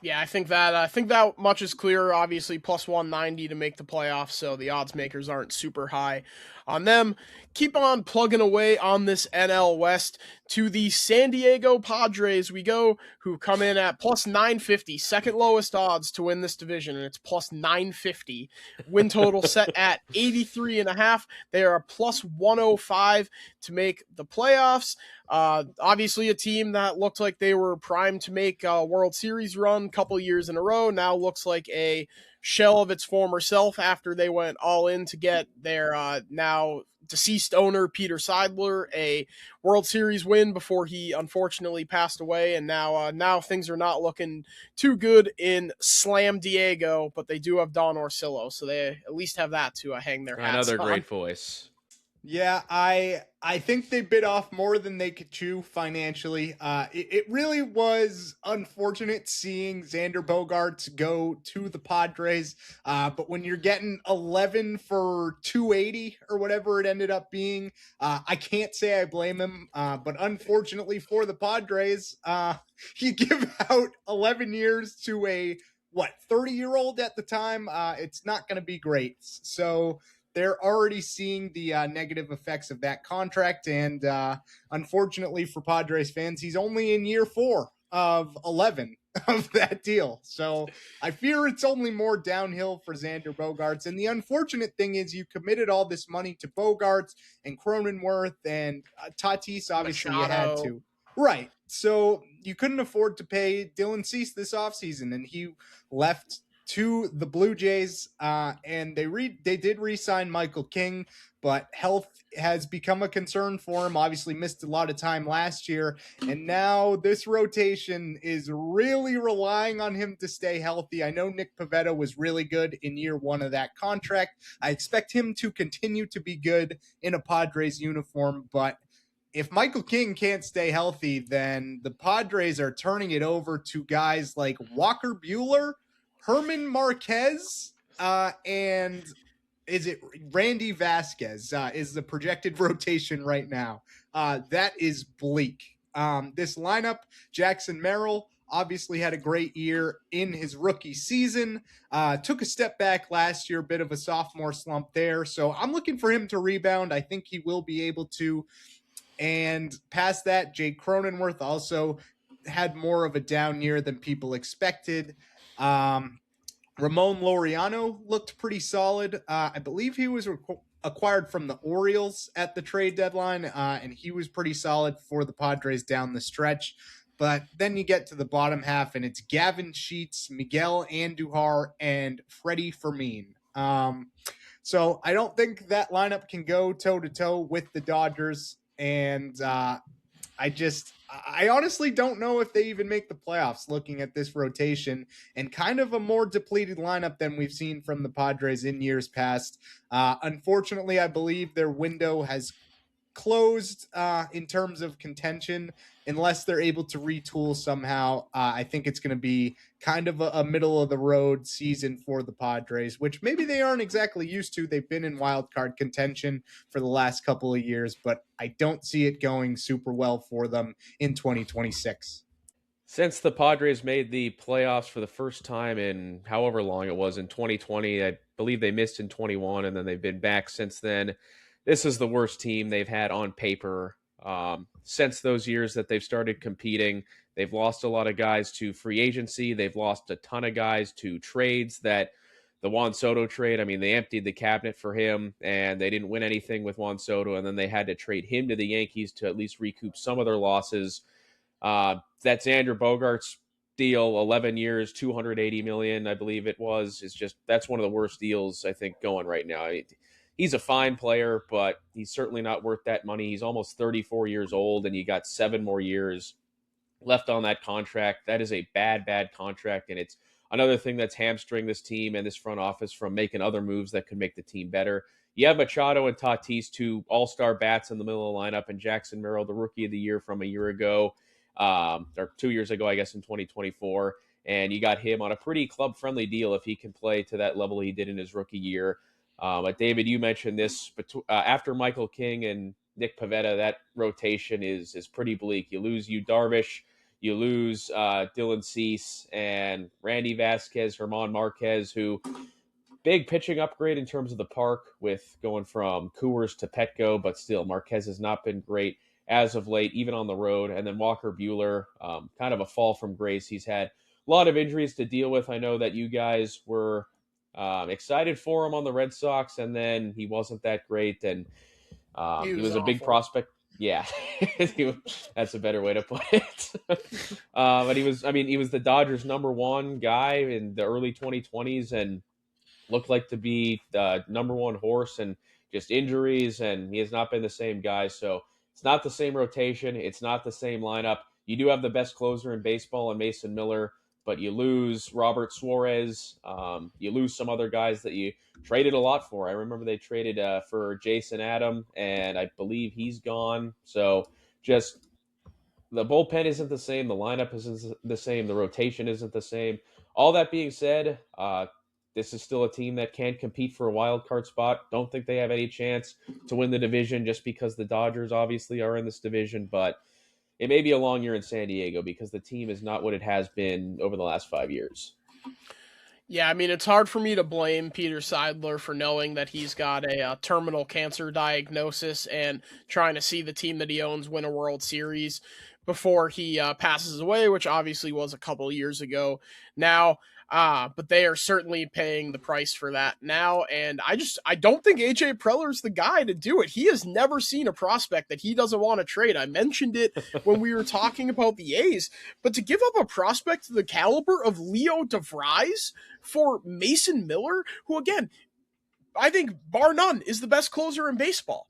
Yeah, I think that much is clear. Obviously, plus 190 to make the playoffs, so the odds makers aren't super high on them. Keep on plugging away on this NL West to the San Diego Padres we go, who come in at plus 950, second lowest odds to win this division, and it's plus 950. Win total set at 83.5. They are a plus 105 to make the playoffs. Obviously a team that looked like they were primed to make a World Series run a couple years in a row now looks like a shell of its former self after they went all in to get their now deceased owner Peter Seidler a World Series win before he unfortunately passed away, and now things are not looking too good in Slam Diego, but they do have Don Orsillo, so they at least have that to hang their hats Another on. great voice. Yeah, I think they bit off more than they could chew financially. It really was unfortunate seeing Xander Bogaerts go to the Padres. But when you're getting 11 for 280 or whatever it ended up being, I can't say I blame him. But unfortunately for the Padres, you give out 11 years to a 30-year-old at the time. It's not going to be great. So they're already seeing the negative effects of that contract. And unfortunately for Padres fans, he's only in year 4 of 11 of that deal. So I fear it's only more downhill for Xander Bogaerts. And the unfortunate thing is you committed all this money to Bogaerts and Cronenworth and Tatis. Obviously Machado. You had to. Right. So you couldn't afford to pay Dylan Cease this offseason, and he left to the Blue Jays, and they did re-sign Michael King, but health has become a concern for him. Obviously missed a lot of time last year, and now this rotation is really relying on him to stay healthy. I know Nick Pivetta was really good in year 1 of that contract. I expect him to continue to be good in a Padres uniform, but if Michael King can't stay healthy, then the Padres are turning it over to guys like Walker Buehler, Herman Marquez, and is it Randy Vasquez is the projected rotation right now. That is bleak. This lineup, Jackson Merrill obviously had a great year in his rookie season, took a step back last year, bit of a sophomore slump there. So I'm looking for him to rebound. I think he will be able to. And past that, Jake Cronenworth also had more of a down year than people expected. Ramon Laureano looked pretty solid. I believe he was acquired from the Orioles at the trade deadline, and he was pretty solid for the Padres down the stretch. But then you get to the bottom half, and it's Gavin Sheets, Miguel Andujar, and Freddie Fermin. So I don't think that lineup can go toe-to-toe with the Dodgers. And I honestly don't know if they even make the playoffs looking at this rotation and kind of a more depleted lineup than we've seen from the Padres in years past. Unfortunately, I believe their window has closed in terms of contention unless they're able to retool somehow. I think it's going to be kind of a middle of the road season for the Padres, which maybe they aren't exactly used to. They've been in wild card contention for the last couple of years, but I don't see it going super well for them in 2026. Since the Padres made the playoffs for the first time in however long it was in 2020, I believe they missed in 21, and then they've been back since then. This is the worst team they've had on paper since those years that they've started competing. They've lost a lot of guys to free agency. They've lost a ton of guys to trades. That the Juan Soto trade, I mean, they emptied the cabinet for him, and they didn't win anything with Juan Soto, and then they had to trade him to the Yankees to at least recoup some of their losses. That Xander Bogaerts deal, 11 years, 280 million, I believe it was, is just, that's one of the worst deals I think going right now. He's a fine player, but he's certainly not worth that money. He's almost 34 years old, and you got 7 more years left on that contract. That is a bad, bad contract, and it's another thing that's hamstring this team and this front office from making other moves that could make the team better. You have Machado and Tatis, two all-star bats in the middle of the lineup, and Jackson Merrill, the rookie of the year from a year ago, or 2 years ago, I guess, in 2024. And you got him on a pretty club-friendly deal if he can play to that level he did in his rookie year. But David, you mentioned this, after Michael King and Nick Pivetta, that rotation is pretty bleak. You lose Yu Darvish, you lose Dylan Cease and Randy Vasquez, Herman Marquez, who big pitching upgrade in terms of the park with going from Coors to Petco, but still Marquez has not been great as of late, even on the road. And then Walker Buehler, kind of a fall from grace. He's had a lot of injuries to deal with. I know that you guys were excited for him on the Red Sox, and then he wasn't that great, and he was a big prospect. Yeah, that's a better way to put it. But he was the Dodgers' number one guy in the early 2020s, and looked like to be the number one horse, and just injuries, and he has not been the same guy. So it's not the same rotation. It's not the same lineup. You do have the best closer in baseball in Mason Miller, but you lose Robert Suarez. You lose some other guys that you traded a lot for. I remember they traded for Jason Adam, and I believe he's gone. So just the bullpen isn't the same. The lineup isn't the same. The rotation isn't the same. All that being said, this is still a team that can compete for a wild card spot. Don't think they have any chance to win the division just because the Dodgers obviously are in this division, but it may be a long year in San Diego because the team is not what it has been over the last 5 years. Yeah, I mean, it's hard for me to blame Peter Seidler for knowing that he's got a terminal cancer diagnosis and trying to see the team that he owns win a World Series before he passes away, which obviously was a couple years ago now. But they are certainly paying the price for that now. And I don't think AJ Preller's the guy to do it. He has never seen a prospect that he doesn't want to trade. I mentioned it when we were talking about the A's, but to give up a prospect to the caliber of Leo DeVries for Mason Miller, who again, I think bar none is the best closer in baseball.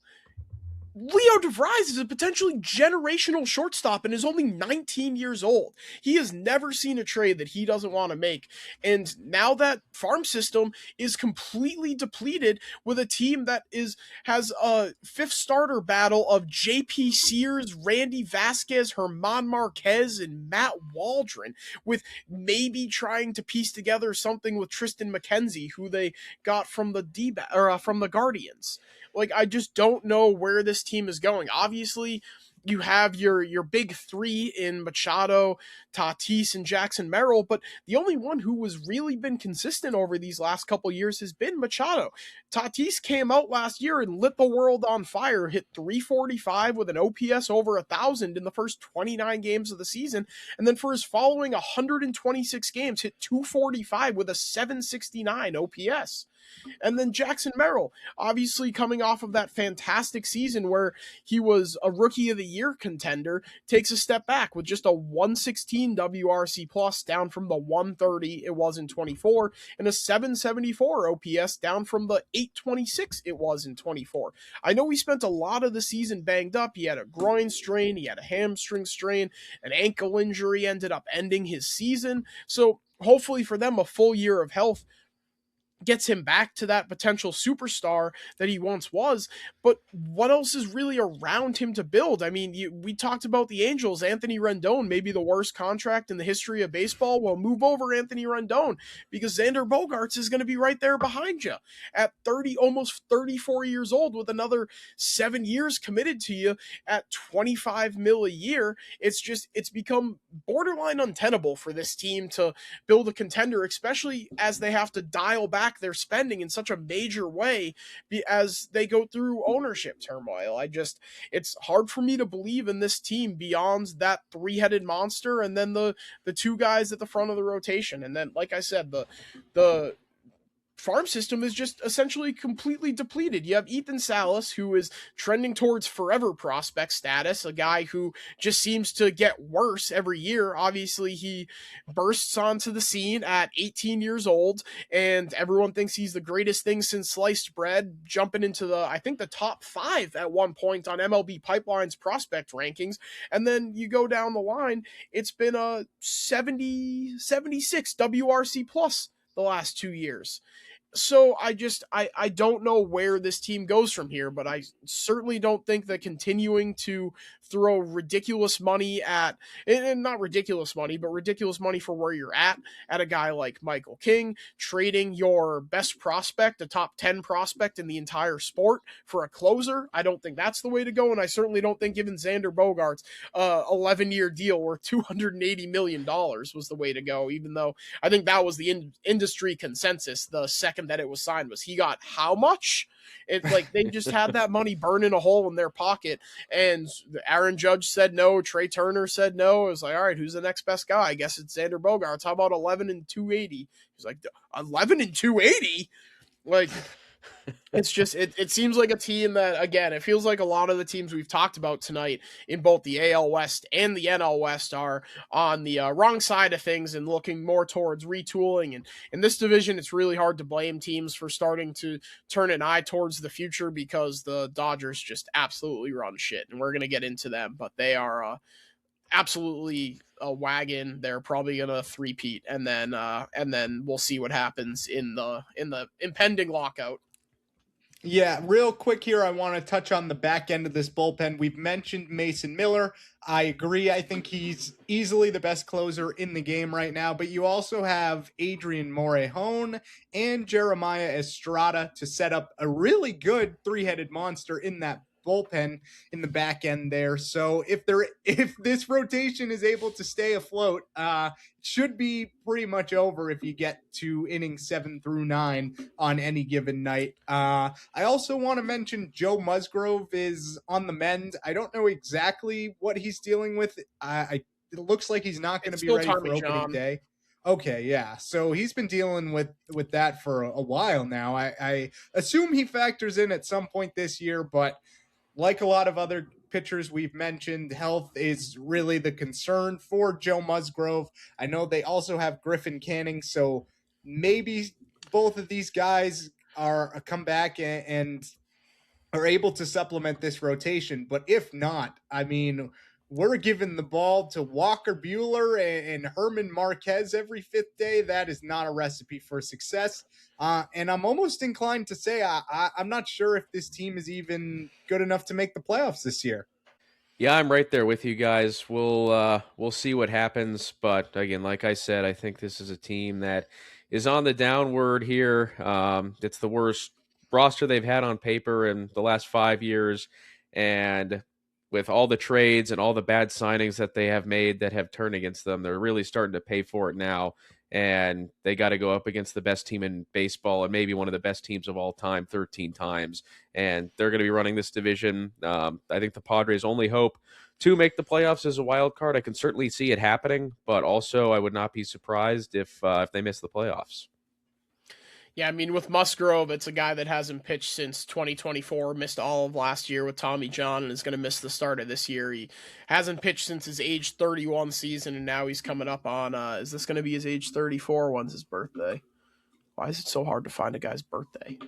Leo DeVries is a potentially generational shortstop and is only 19 years old. He has never seen a trade that he doesn't want to make. And now that farm system is completely depleted with a team that has a fifth starter battle of JP Sears, Randy Vasquez, Herman Marquez, and Matt Waldron, with maybe trying to piece together something with Tristan McKenzie, who they got from the Guardians. Like, I just don't know where this team is going. Obviously, you have your big three in Machado, Tatis, and Jackson Merrill, but the only one who has really been consistent over these last couple years has been Machado. Tatis came out last year and lit the world on fire, hit .345 with an OPS over 1,000 in the first 29 games of the season, and then for his following 126 games, hit .245 with a .769 OPS. And then Jackson Merrill, obviously coming off of that fantastic season where he was a Rookie of the Year contender, takes a step back with just a 116 WRC plus down from the 130 it was in 24, and a 774 OPS down from the 826 it was in 24. I know he spent a lot of the season banged up. He had a groin strain, he had a hamstring strain, an ankle injury ended up ending his season. So hopefully for them, a full year of health gets him back to that potential superstar that he once was. But what else is really around him to build? I mean, we talked about the Angels. Anthony Rendon, maybe the worst contract in the history of baseball. Well, move over Anthony Rendon, because Xander Bogaerts is going to be right there behind you at 30, almost 34 years old, with another 7 years committed to you at 25 mil a year. It's become borderline untenable for this team to build a contender, especially as they have to dial back their spending in such a major way as they go through ownership turmoil. It's hard for me to believe in this team beyond that three-headed monster and then the two guys at the front of the rotation. And then, like I said, the farm system is just essentially completely depleted. You have Ethan Salas, who is trending towards forever prospect status, a guy who just seems to get worse every year. Obviously, he bursts onto the scene at 18 years old, and everyone thinks he's the greatest thing since sliced bread, jumping into I think the top 5 at one point on MLB Pipeline's prospect rankings. And then you go down the line, it's been a 76 WRC plus the last 2 years. So I don't know where this team goes from here, but I certainly don't think that continuing to throw ridiculous money at, and not ridiculous money, but ridiculous money for where you're at a guy like Michael King, trading your best prospect, a top 10 prospect in the entire sport, for a closer. I don't think that's the way to go, and I certainly don't think giving Xander Bogaerts 11-year deal worth $280 million was the way to go, even though I think that was the industry consensus the second that it was signed, was he got how much? It's like they just had that money burning a hole in their pocket, and Aaron Judge said no, Trey Turner said no. It was like, all right, who's the next best guy? I guess it's Xander Bogaerts. How about 11 and 280? He's like, 11 and 280? Like, it's just, it seems like a team that, again, it feels like a lot of the teams we've talked about tonight in both the AL West and the NL West are on the wrong side of things and looking more towards retooling. And in this division, it's really hard to blame teams for starting to turn an eye towards the future, because the Dodgers just absolutely run shit. And we're going to get into them, but they are absolutely a wagon. They're probably going to three-peat, and then we'll see what happens in the impending lockout. Yeah, real quick here, I want to touch on the back end of this bullpen. We've mentioned Mason Miller. I agree. I think he's easily the best closer in the game right now. But you also have Adrian Morejon and Jeremiah Estrada to set up a really good three-headed monster in that bullpen in the back end there. So if this rotation is able to stay afloat, it should be pretty much over if you get to innings 7 through 9 on any given night. I also want to mention Joe Musgrove is on the mend. I don't know exactly what he's dealing with. It looks like he's not going to be ready for opening day. Okay, yeah. So he's been dealing with that for a while now. I assume he factors in at some point this year, but like a lot of other pitchers we've mentioned, health is really the concern for Joe Musgrove. I know they also have Griffin Canning, so maybe both of these guys are come back and are able to supplement this rotation. But if not, I mean, we're giving the ball to Walker Buehler and Herman Marquez every 5th day. That is not a recipe for success. And I'm almost inclined to say I'm not sure if this team is even good enough to make the playoffs this year. Yeah, I'm right there with you guys. We'll see what happens, but again, like I said, I think this is a team that is on the downward here. It's the worst roster they've had on paper in the last 5 years, and with all the trades and all the bad signings that they have made that have turned against them, they're really starting to pay for it now. And they got to go up against the best team in baseball and maybe one of the best teams of all time 13 times. And they're going to be running this division. I think the Padres' only hope to make the playoffs is a wild card. I can certainly see it happening, but also I would not be surprised if they miss the playoffs. Yeah, I mean, with Musgrove, it's a guy that hasn't pitched since 2024, missed all of last year with Tommy John, and is going to miss the start of this year. He hasn't pitched since his age 31 season, and now he's coming up on, is this going to be his age 34? When's his birthday? Why is it so hard to find a guy's birthday?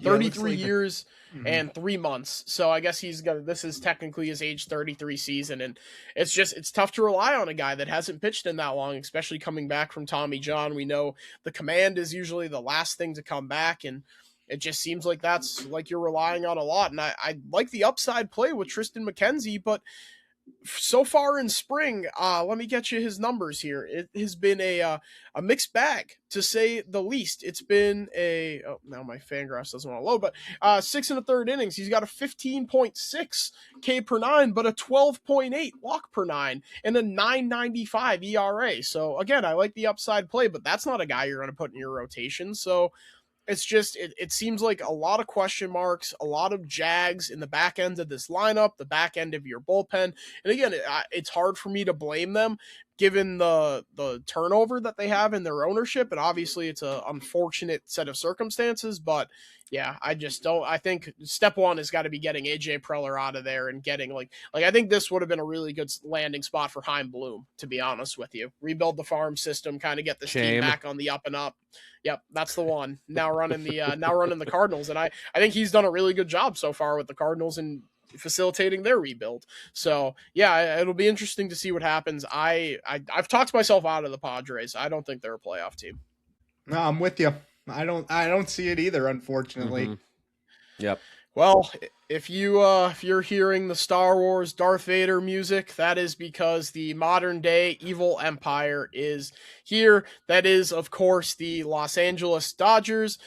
33 like years and 3 months. So I guess this is technically his age 33 season. And it's tough to rely on a guy that hasn't pitched in that long, especially coming back from Tommy John. We know the command is usually the last thing to come back. And it just seems like that's like you're relying on a lot. And I like the upside play with Tristan McKenzie, but so far in spring, let me get you his numbers here. It has been a mixed bag, to say the least. It's been now my Fangraphs doesn't want to load, but 6 1/3 innings. He's got a 15.6 K per nine, but a 12.8 walk per nine and a 9.95 ERA. So again, I like the upside play, but that's not a guy you're going to put in your rotation. So it's just it seems like a lot of question marks, a lot of jags in the back end of this lineup, the back end of your bullpen. And again, it's hard for me to blame them given the turnover that they have in their ownership. And obviously it's an unfortunate set of circumstances, but yeah, I just don't. I think step one has got to be getting AJ Preller out of there and getting like I think this would have been a really good landing spot for Heim Bloom, to be honest with you. Rebuild the farm system, kind of get this team back on the up and up. Yep, that's the one. Now running the Cardinals, and I think he's done a really good job so far with the Cardinals and facilitating their rebuild. So yeah, it'll be interesting to see what happens. I've talked myself out of the Padres. I don't think they're a playoff team. No, I'm with you. I don't see it either, unfortunately. Yep. Well, if you're hearing the Star Wars Darth Vader music, that is because the modern day evil empire is here. That is, of course, the Los Angeles Dodgers.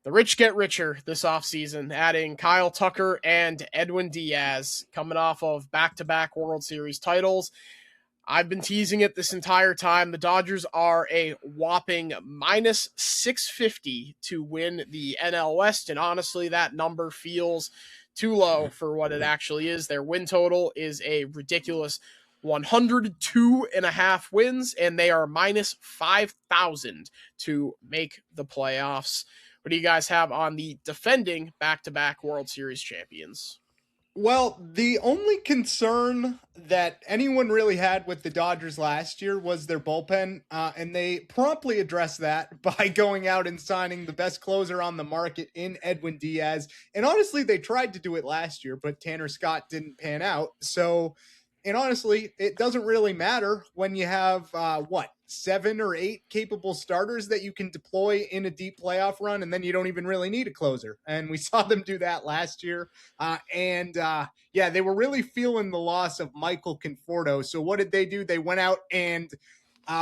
The rich get richer this offseason, adding Kyle Tucker and Edwin Diaz, coming off of back-to-back World Series titles. I've been teasing it this entire time. The Dodgers are a whopping minus 650 to win the NL West, and honestly, that number feels too low for what it actually is. Their win total is a ridiculous 102.5 wins, and they are minus 5,000 to make the playoffs. What do you guys have on the defending back-to-back World Series champions? Well, the only concern that anyone really had with the Dodgers last year was their bullpen, and they promptly addressed that by going out and signing the best closer on the market in Edwin Diaz. And honestly, they tried to do it last year, but Tanner Scott didn't pan out. So, and honestly, it doesn't really matter when you have, 7 or 8 capable starters that you can deploy in a deep playoff run, and then you don't even really need a closer. And we saw them do that last year. They were really feeling the loss of Michael Conforto. So what did they do? They went out and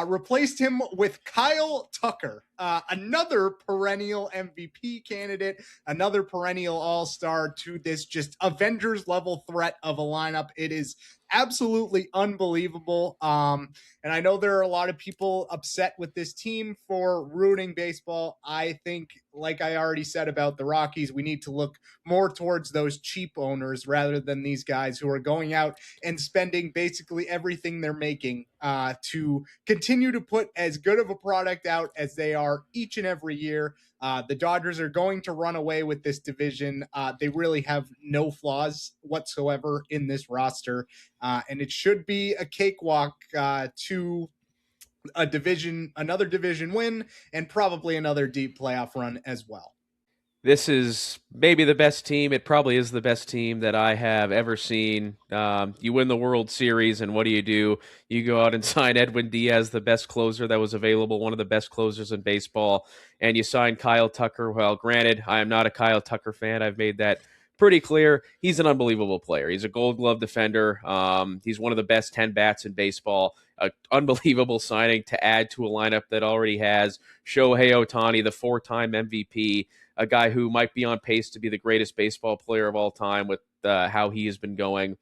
replaced him with Kyle Tucker, another perennial MVP candidate, another perennial all-star to this just Avengers-level threat of a lineup. It is absolutely unbelievable. And I know there are a lot of people upset with this team for ruining baseball. I think, like I already said about the Rockies, we need to look more towards those cheap owners rather than these guys who are going out and spending basically everything they're making to continue to put as good of a product out as they are each and every year. The Dodgers are going to run away with this division. They really have no flaws whatsoever in this roster. And it should be a cakewalk to another division win, and probably another deep playoff run as well. This is maybe the best team. It probably is the best team that I have ever seen. You win the World Series, and what do? You go out and sign Edwin Diaz, the best closer that was available, one of the best closers in baseball, and you sign Kyle Tucker. Well, granted, I am not a Kyle Tucker fan. I've made that pretty clear. He's an unbelievable player. He's a Gold Glove defender. He's one of the best 10 bats in baseball. An unbelievable signing to add to a lineup that already has Shohei Ohtani, the 4-time MVP, a guy who might be on pace to be the greatest baseball player of all time with how he has been going.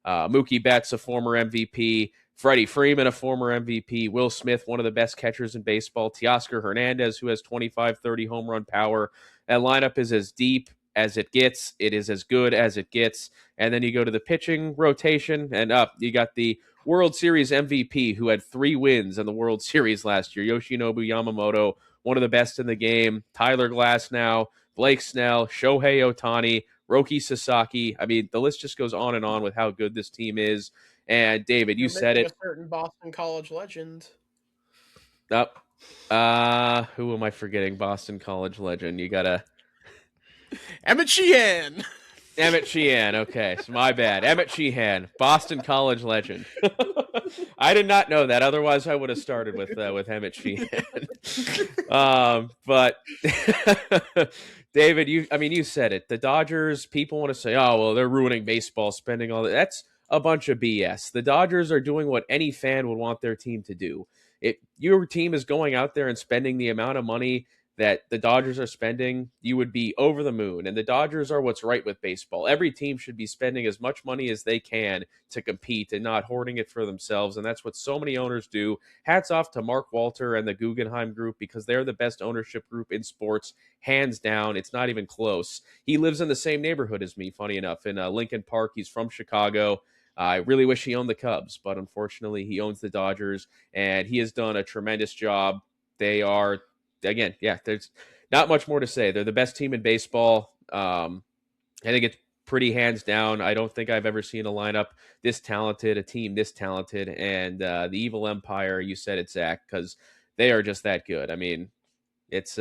Mookie Betts, a former MVP. Freddie Freeman, a former MVP. Will Smith, one of the best catchers in baseball. Teoscar Hernandez, who has 25, 30 home run power. That lineup is as deep as it gets. It is as good as it gets. And then you go to the pitching rotation, and you got the World Series MVP who had 3 wins in the World Series last year, Yoshinobu Yamamoto, one of the best in the game. Tyler Glasnow, Blake Snell, Shohei Ohtani, Roki Sasaki. I mean, the list just goes on and on with how good this team is. And David, you You're said missing it. a certain Boston College legend. Who am I forgetting? Boston College legend. You gotta Emmett Sheehan. Emmett Sheehan. Okay, so my bad. Emmett Sheehan, Boston College legend. I did not know that. Otherwise, I would have started with Emmett Sheehan. But David, you said it. The Dodgers. People want to say, "Oh, well, they're ruining baseball, spending all that." That's a bunch of BS. The Dodgers are doing what any fan would want their team to do. If your team is going out there and spending the amount of money that the Dodgers are spending, you would be over the moon. And the Dodgers are what's right with baseball. Every team should be spending as much money as they can to compete and not hoarding it for themselves. And that's what so many owners do. Hats off to Mark Walter and the Guggenheim Group, because they're the best ownership group in sports, hands down. It's not even close. He lives in the same neighborhood as me, funny enough, in Lincoln Park. He's from Chicago. I really wish he owned the Cubs, but unfortunately he owns the Dodgers, and he has done a tremendous job. They are, again, yeah, there's not much more to say. They're the best team in baseball. I think it's pretty hands down. I don't think I've ever seen a lineup this talented, a team this talented, and the Evil Empire, you said it, Zach, because they are just that good. I mean, it's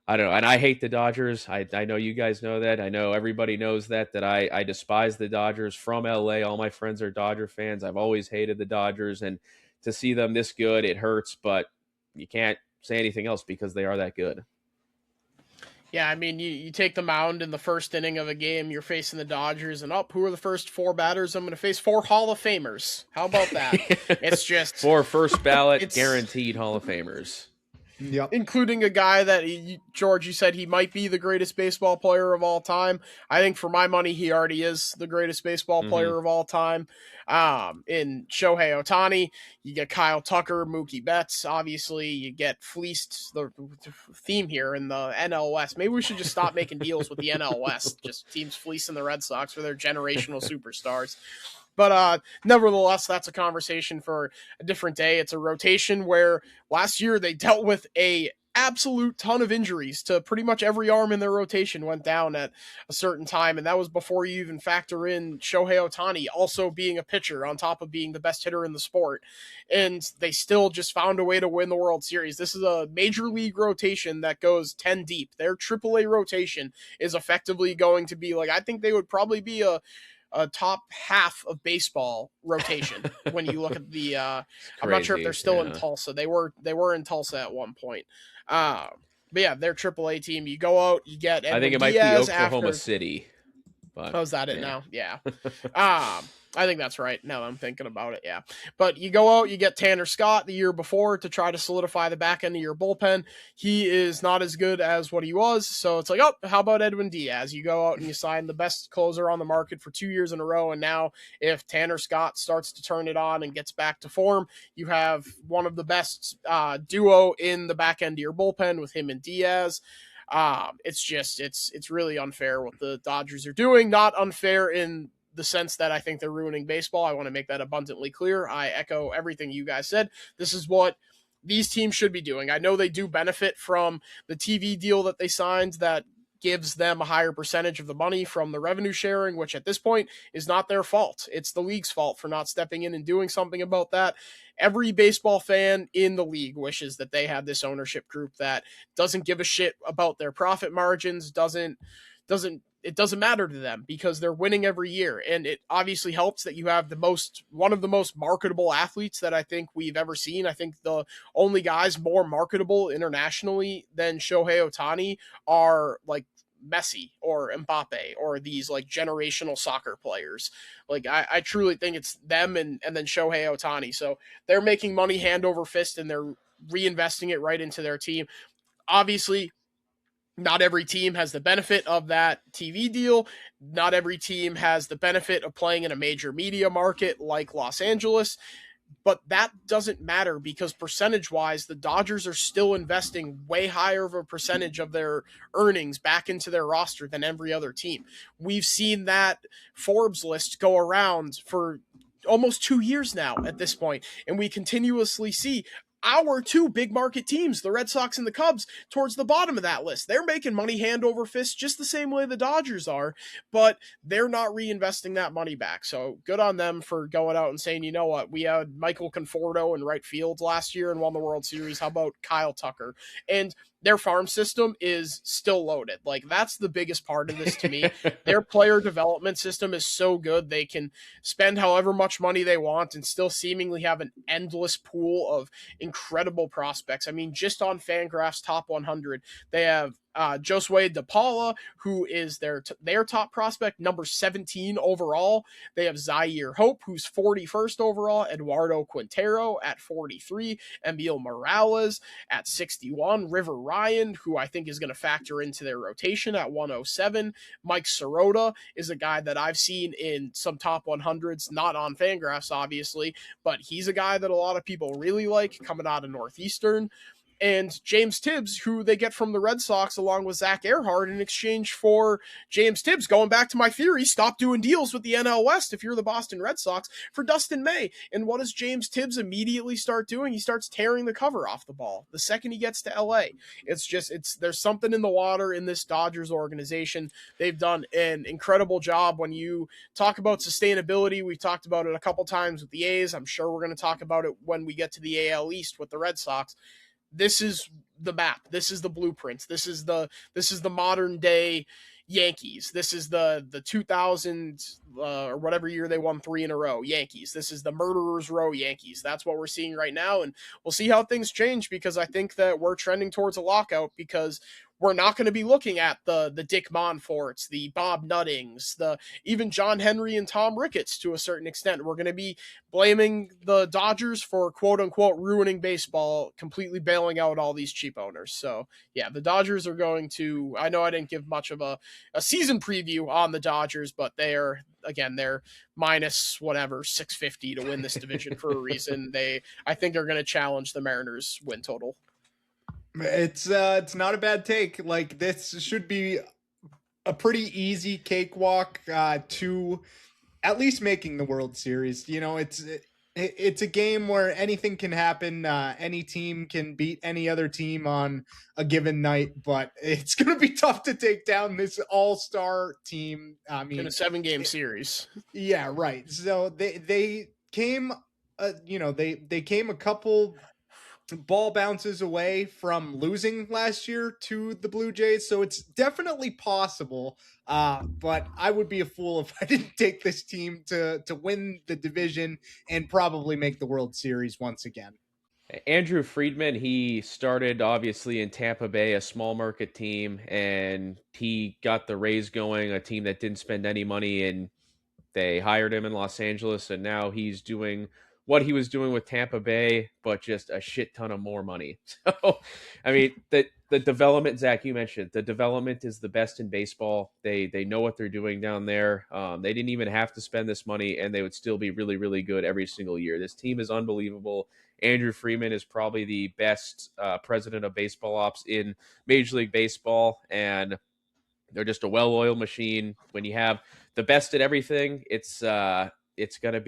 I don't know, and I hate the Dodgers. I know you guys know that. I know everybody knows that I despise the Dodgers from LA. All my friends are Dodger fans. I've always hated the Dodgers, and to see them this good, it hurts, but you can't say anything else because they are that good. Yeah, I mean, you take the mound in the first inning of a game, you're facing the Dodgers, and who are the first four batters? I'm going to face 4 Hall of Famers. How about that? It's just 4 first ballot guaranteed Hall of Famers. Yep. Including a guy that, George, you said he might be the greatest baseball player of all time. I think for my money, he already is the greatest baseball player of all time. In Shohei Ohtani, you get Kyle Tucker, Mookie Betts. Obviously, you get fleeced, the theme here in the NL West. Maybe we should just stop making deals with the NL West. Just teams fleecing the Red Sox for their generational superstars. But nevertheless, that's a conversation for a different day. It's a rotation where last year they dealt with a absolute ton of injuries to pretty much every arm in their rotation went down at a certain time. And that was before you even factor in Shohei Ohtani also being a pitcher on top of being the best hitter in the sport. And they still just found a way to win the World Series. This is a major league rotation that goes 10 deep. Their AAA rotation is effectively going to be I think they would probably be a top half of baseball rotation when you look at the I'm not sure if they're still in Tulsa. They were in Tulsa at one point. But yeah, their AAA team, you go out, you get Edwin I think it might Diaz be Oklahoma City. But, is that it now? Yeah. I think that's right. Now that I'm thinking about it, yeah. But you go out, you get Tanner Scott the year before to try to solidify the back end of your bullpen. He is not as good as what he was, so it's how about Edwin Diaz? You go out and you sign the best closer on the market for 2 years in a row, and now if Tanner Scott starts to turn it on and gets back to form, you have one of the best duo in the back end of your bullpen with him and Diaz. It's really unfair what the Dodgers are doing. Not unfair in the sense that I think they're ruining baseball. I want to make that abundantly clear. I echo everything you guys said. This is what these teams should be doing. I know they do benefit from the TV deal that they signed that gives them a higher percentage of the money from the revenue sharing, which at this point is not their fault. It's the league's fault for not stepping in and doing something about that. Every baseball fan in the league wishes that they had this ownership group that doesn't give a shit about their profit margins, it doesn't matter to them because they're winning every year. And it obviously helps that you have one of the most marketable athletes that I think we've ever seen. I think the only guys more marketable internationally than Shohei Ohtani are Messi or Mbappe or these generational soccer players. I truly think it's them and then Shohei Ohtani. So they're making money hand over fist and they're reinvesting it right into their team. Obviously, not every team has the benefit of that TV deal. Not every team has the benefit of playing in a major media market like Los Angeles. But that doesn't matter because percentage-wise, the Dodgers are still investing way higher of a percentage of their earnings back into their roster than every other team. We've seen that Forbes list go around for almost 2 years now at this point, and we continuously see our two big market teams, the Red Sox and the Cubs, towards the bottom of that list. They're making money hand over fist just the same way the Dodgers are, but they're not reinvesting that money back. So good on them for going out and saying, you know what, we had Michael Conforto in right field last year and won the World Series. How about Kyle Tucker? And their farm system is still loaded. Like, that's the biggest part of this to me. Their player development system is so good. They can spend however much money they want and still seemingly have an endless pool of incredible prospects. I mean, just on Fangraphs top 100, they have Josue DePaula, who is their top prospect, number 17 overall. They have Zaire Hope, who's 41st overall, Eduardo Quintero at 43, Emil Morales at 61, River Ryan, who I think is going to factor into their rotation at 107. Mike Sirota is a guy that I've seen in some top 100s, not on Fangraphs, obviously, but he's a guy that a lot of people really like coming out of Northeastern. And James Tibbs, who they get from the Red Sox along with Zach Earhart in exchange for James Tibbs, going back to my theory, stop doing deals with the NL West if you're the Boston Red Sox, for Dustin May. And what does James Tibbs immediately start doing? He starts tearing the cover off the ball the second he gets to LA. There's something in the water in this Dodgers organization. They've done an incredible job. When you talk about sustainability, we've talked about it a couple times with the A's. I'm sure we're going to talk about it when we get to the AL East with the Red Sox. This is the map. This is the blueprint. This is the modern day Yankees. This is the 2000 or whatever year they won 3 in a row Yankees. This is the murderers row Yankees. That's what we're seeing right now, and we'll see how things change, because I think that we're trending towards a lockout, because we're not going to be looking at the Dick Monforts, the Bob Nuttings, the even John Henry and Tom Ricketts to a certain extent. We're going to be blaming the Dodgers for quote unquote ruining baseball, completely bailing out all these cheap owners. So yeah, the Dodgers are going to, I know I didn't give much of a season preview on the Dodgers, but they're minus whatever 650 to win this division for a reason. I think are going to challenge the Mariners win total. It's not a bad take. Like, this should be a pretty easy cakewalk to at least making the World Series. You know, it's a game where anything can happen. Any team can beat any other team on a given night, but it's going to be tough to take down this all-star team. I mean, in a 7-game series. Yeah, right. So they came, they came a couple ball bounces away from losing last year to the Blue Jays, so it's definitely possible, but I would be a fool if I didn't take this team to win the division and probably make the World Series once again. Andrew Friedman, he started obviously in Tampa Bay, a small market team, and he got the Rays going, a team that didn't spend any money, and they hired him in Los Angeles, and now he's doing what he was doing with Tampa Bay, but just a shit ton of more money. So, I mean, the development, Zach, you mentioned, the development is the best in baseball. They know what they're doing down there. They didn't even have to spend this money, and they would still be really, really good every single year. This team is unbelievable. Andrew Freeman is probably the best president of baseball ops in Major League Baseball, and they're just a well-oiled machine. When you have the best at everything, it's going to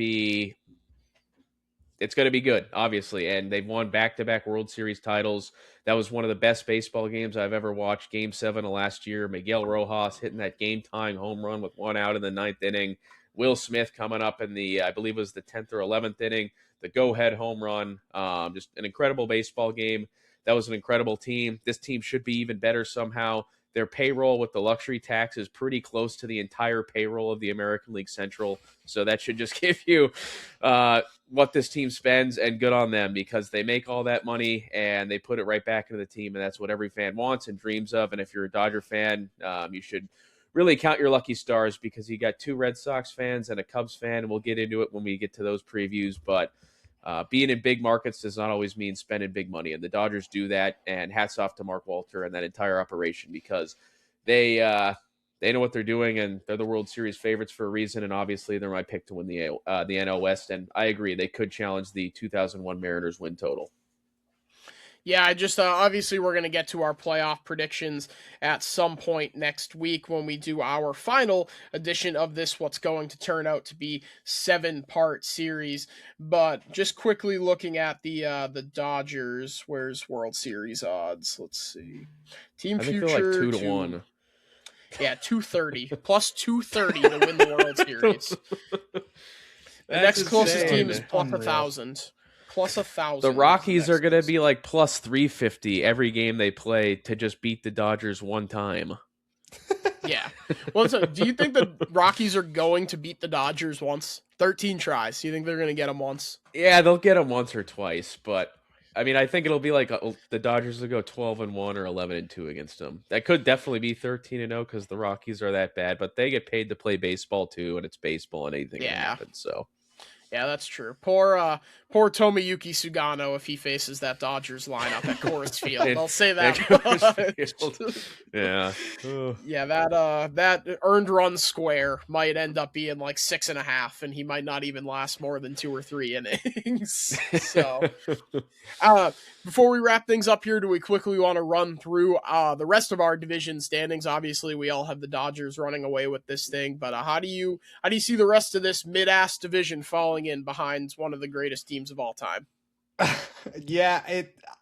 be good, obviously. And they've won back-to-back World Series titles. That was one of the best baseball games I've ever watched. Game 7 of last year, Miguel Rojas hitting that game-tying home run with 1 out in the 9th inning. Will Smith coming up in the, I believe it was the 10th or 11th inning, the go-ahead home run. Just an incredible baseball game. That was an incredible team. This team should be even better somehow. Their payroll with the luxury tax is pretty close to the entire payroll of the American League Central. So that should just give you what this team spends, and good on them, because they make all that money and they put it right back into the team. And that's what every fan wants and dreams of. And if you're a Dodger fan, you should really count your lucky stars, because you got 2 Red Sox fans and a Cubs fan. And we'll get into it when we get to those previews. But being in big markets does not always mean spending big money, and the Dodgers do that. And hats off to Mark Walter and that entire operation, because they know what they're doing, and they're the World Series favorites for a reason. And obviously, they're my pick to win the NL West. And I agree, they could challenge the 2001 Mariners win total. Yeah, I just obviously we're going to get to our playoff predictions at some point next week when we do our final edition of this, what's going to turn out to be 7-part series. But just quickly looking at the Dodgers, where's World Series odds? Let's see. Team I think they're like Future 2-1. Yeah, 230 plus 230 to win the World Series. The next closest team is plus Unreal. 1,000. Plus 1,000. The Rockies are going to be like plus 350 every game they play to just beat the Dodgers one time. Yeah. Well, so do you think the Rockies are going to beat the Dodgers once? 13 tries. Do you think they're going to get them once? Yeah, they'll get them once or twice, but I mean, I think it'll be like the Dodgers will go 12-1 or 11-2 against them. That could definitely be 13-0 because the Rockies are that bad, but they get paid to play baseball too, and it's baseball and anything can happen. So. Yeah, that's true. Poor Tomoyuki Sugano if he faces that Dodgers lineup at Coors Field. I'll say that. Yeah. Yeah, that earned run square might end up being like 6.5, and he might not even last more than 2 or 3 innings. So, before we wrap things up here, do we quickly want to run through the rest of our division standings? Obviously, we all have the Dodgers running away with this thing, but how do you see the rest of this mid-ass division falling in behind one of the greatest teams of all time? Yeah,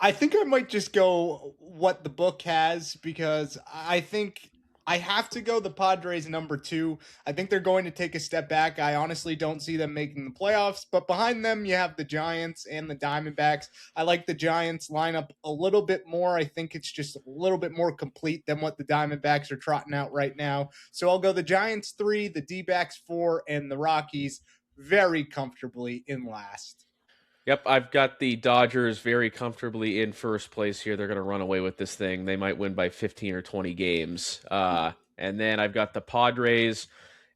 I think I might just go what the book has, because I think I have to go the Padres number 2. I think they're going to take a step back. I honestly don't see them making the playoffs, but behind them you have the Giants and the Diamondbacks. I like the Giants lineup a little bit more. I think it's just a little bit more complete than what the Diamondbacks are trotting out right now. So I'll go the Giants 3, the D-backs 4, and the Rockies very comfortably in last. Yep, I've got the Dodgers very comfortably in first place here. They're going to run away with this thing. They might win by 15 or 20 games. And then I've got the Padres,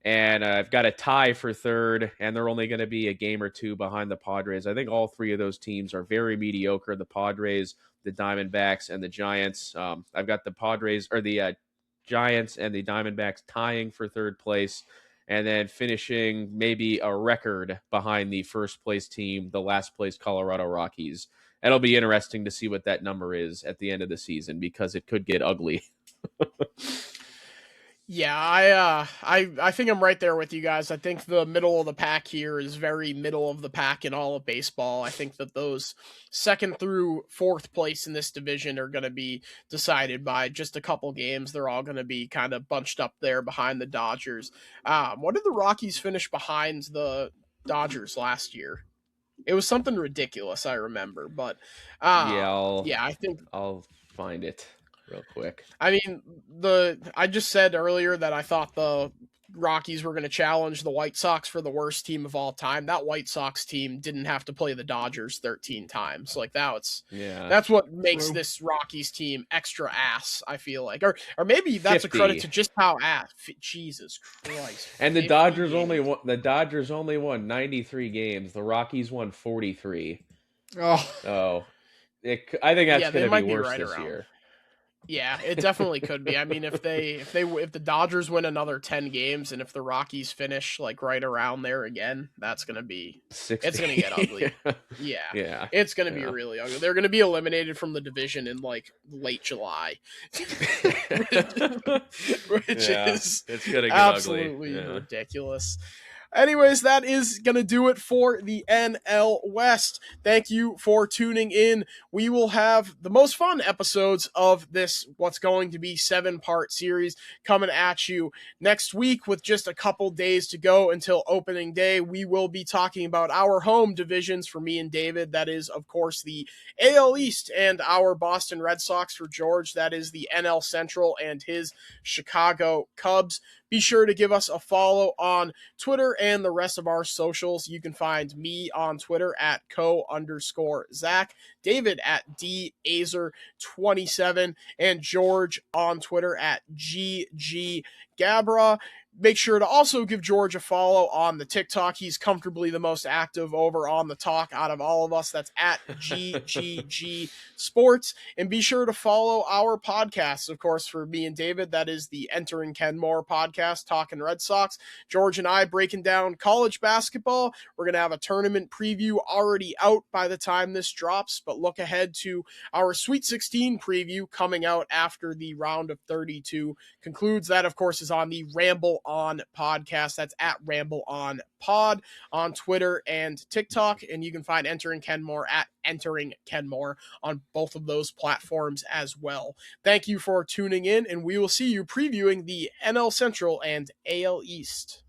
and I've got a tie for third, and they're only going to be a game or two behind the Padres. I think all three of those teams are very mediocre, the Padres, the Diamondbacks, and the Giants. I've got the Padres, or the Giants and the Diamondbacks tying for third place, and then finishing maybe a record behind the first place team, the last place Colorado Rockies. It'll be interesting to see what that number is at the end of the season, because it could get ugly. Yeah, I think I'm right there with you guys. I think the middle of the pack here is very middle of the pack in all of baseball. I think that those second through fourth place in this division are going to be decided by just a couple games. They're all going to be kind of bunched up there behind the Dodgers. What did the Rockies finish behind the Dodgers last year? It was something ridiculous, I remember. But I think I'll find it real quick. I mean, I just said earlier that I thought the Rockies were going to challenge the White Sox for the worst team of all time. That White Sox team didn't have to play the Dodgers 13 times. Like that's what makes this Rockies team extra ass, I feel like. Or maybe that's 50. a credit to just how ass. Jesus Christ. And the Dodgers only won 93 games. The Rockies won 43. Oh. I think that's going to be worse right this around. year. Yeah, it definitely could be. I mean, if the Dodgers win another 10 games, and if the Rockies finish like right around there again, that's gonna be 60. It's gonna get ugly. Yeah, it's gonna be really ugly. They're gonna be eliminated from the division in like late July, which is it's gonna get absolutely ridiculous. Anyways, that is going to do it for the NL West. Thank you for tuning in. We will have the most fun episodes of this, what's going to be 7-part series, coming at you next week with just a couple days to go until opening day. We will be talking about our home divisions for me and David. That is, of course, the AL East, and our Boston Red Sox for George. That is the NL Central and his Chicago Cubs. Be sure to give us a follow on Twitter and the rest of our socials. You can find me on Twitter at @co_Zach, David at DAzer27, and George on Twitter at GGGabra. Make sure to also give George a follow on the TikTok. He's comfortably the most active over on the talk out of all of us. That's at GGG Sports. And be sure to follow our podcasts, of course, for me and David. That is the Entering Kenmore podcast, Talking Red Sox. George and I breaking down college basketball. We're going to have a tournament preview already out by the time this drops, but look ahead to our Sweet 16 preview coming out after the round of 32 concludes. That, of course, is on the Ramble On podcast. That's at Ramble On Pod on Twitter and TikTok. And you can find Entering Kenmore at Entering Kenmore on both of those platforms as well. Thank you for tuning in, and we will see you previewing the NL Central and AL East.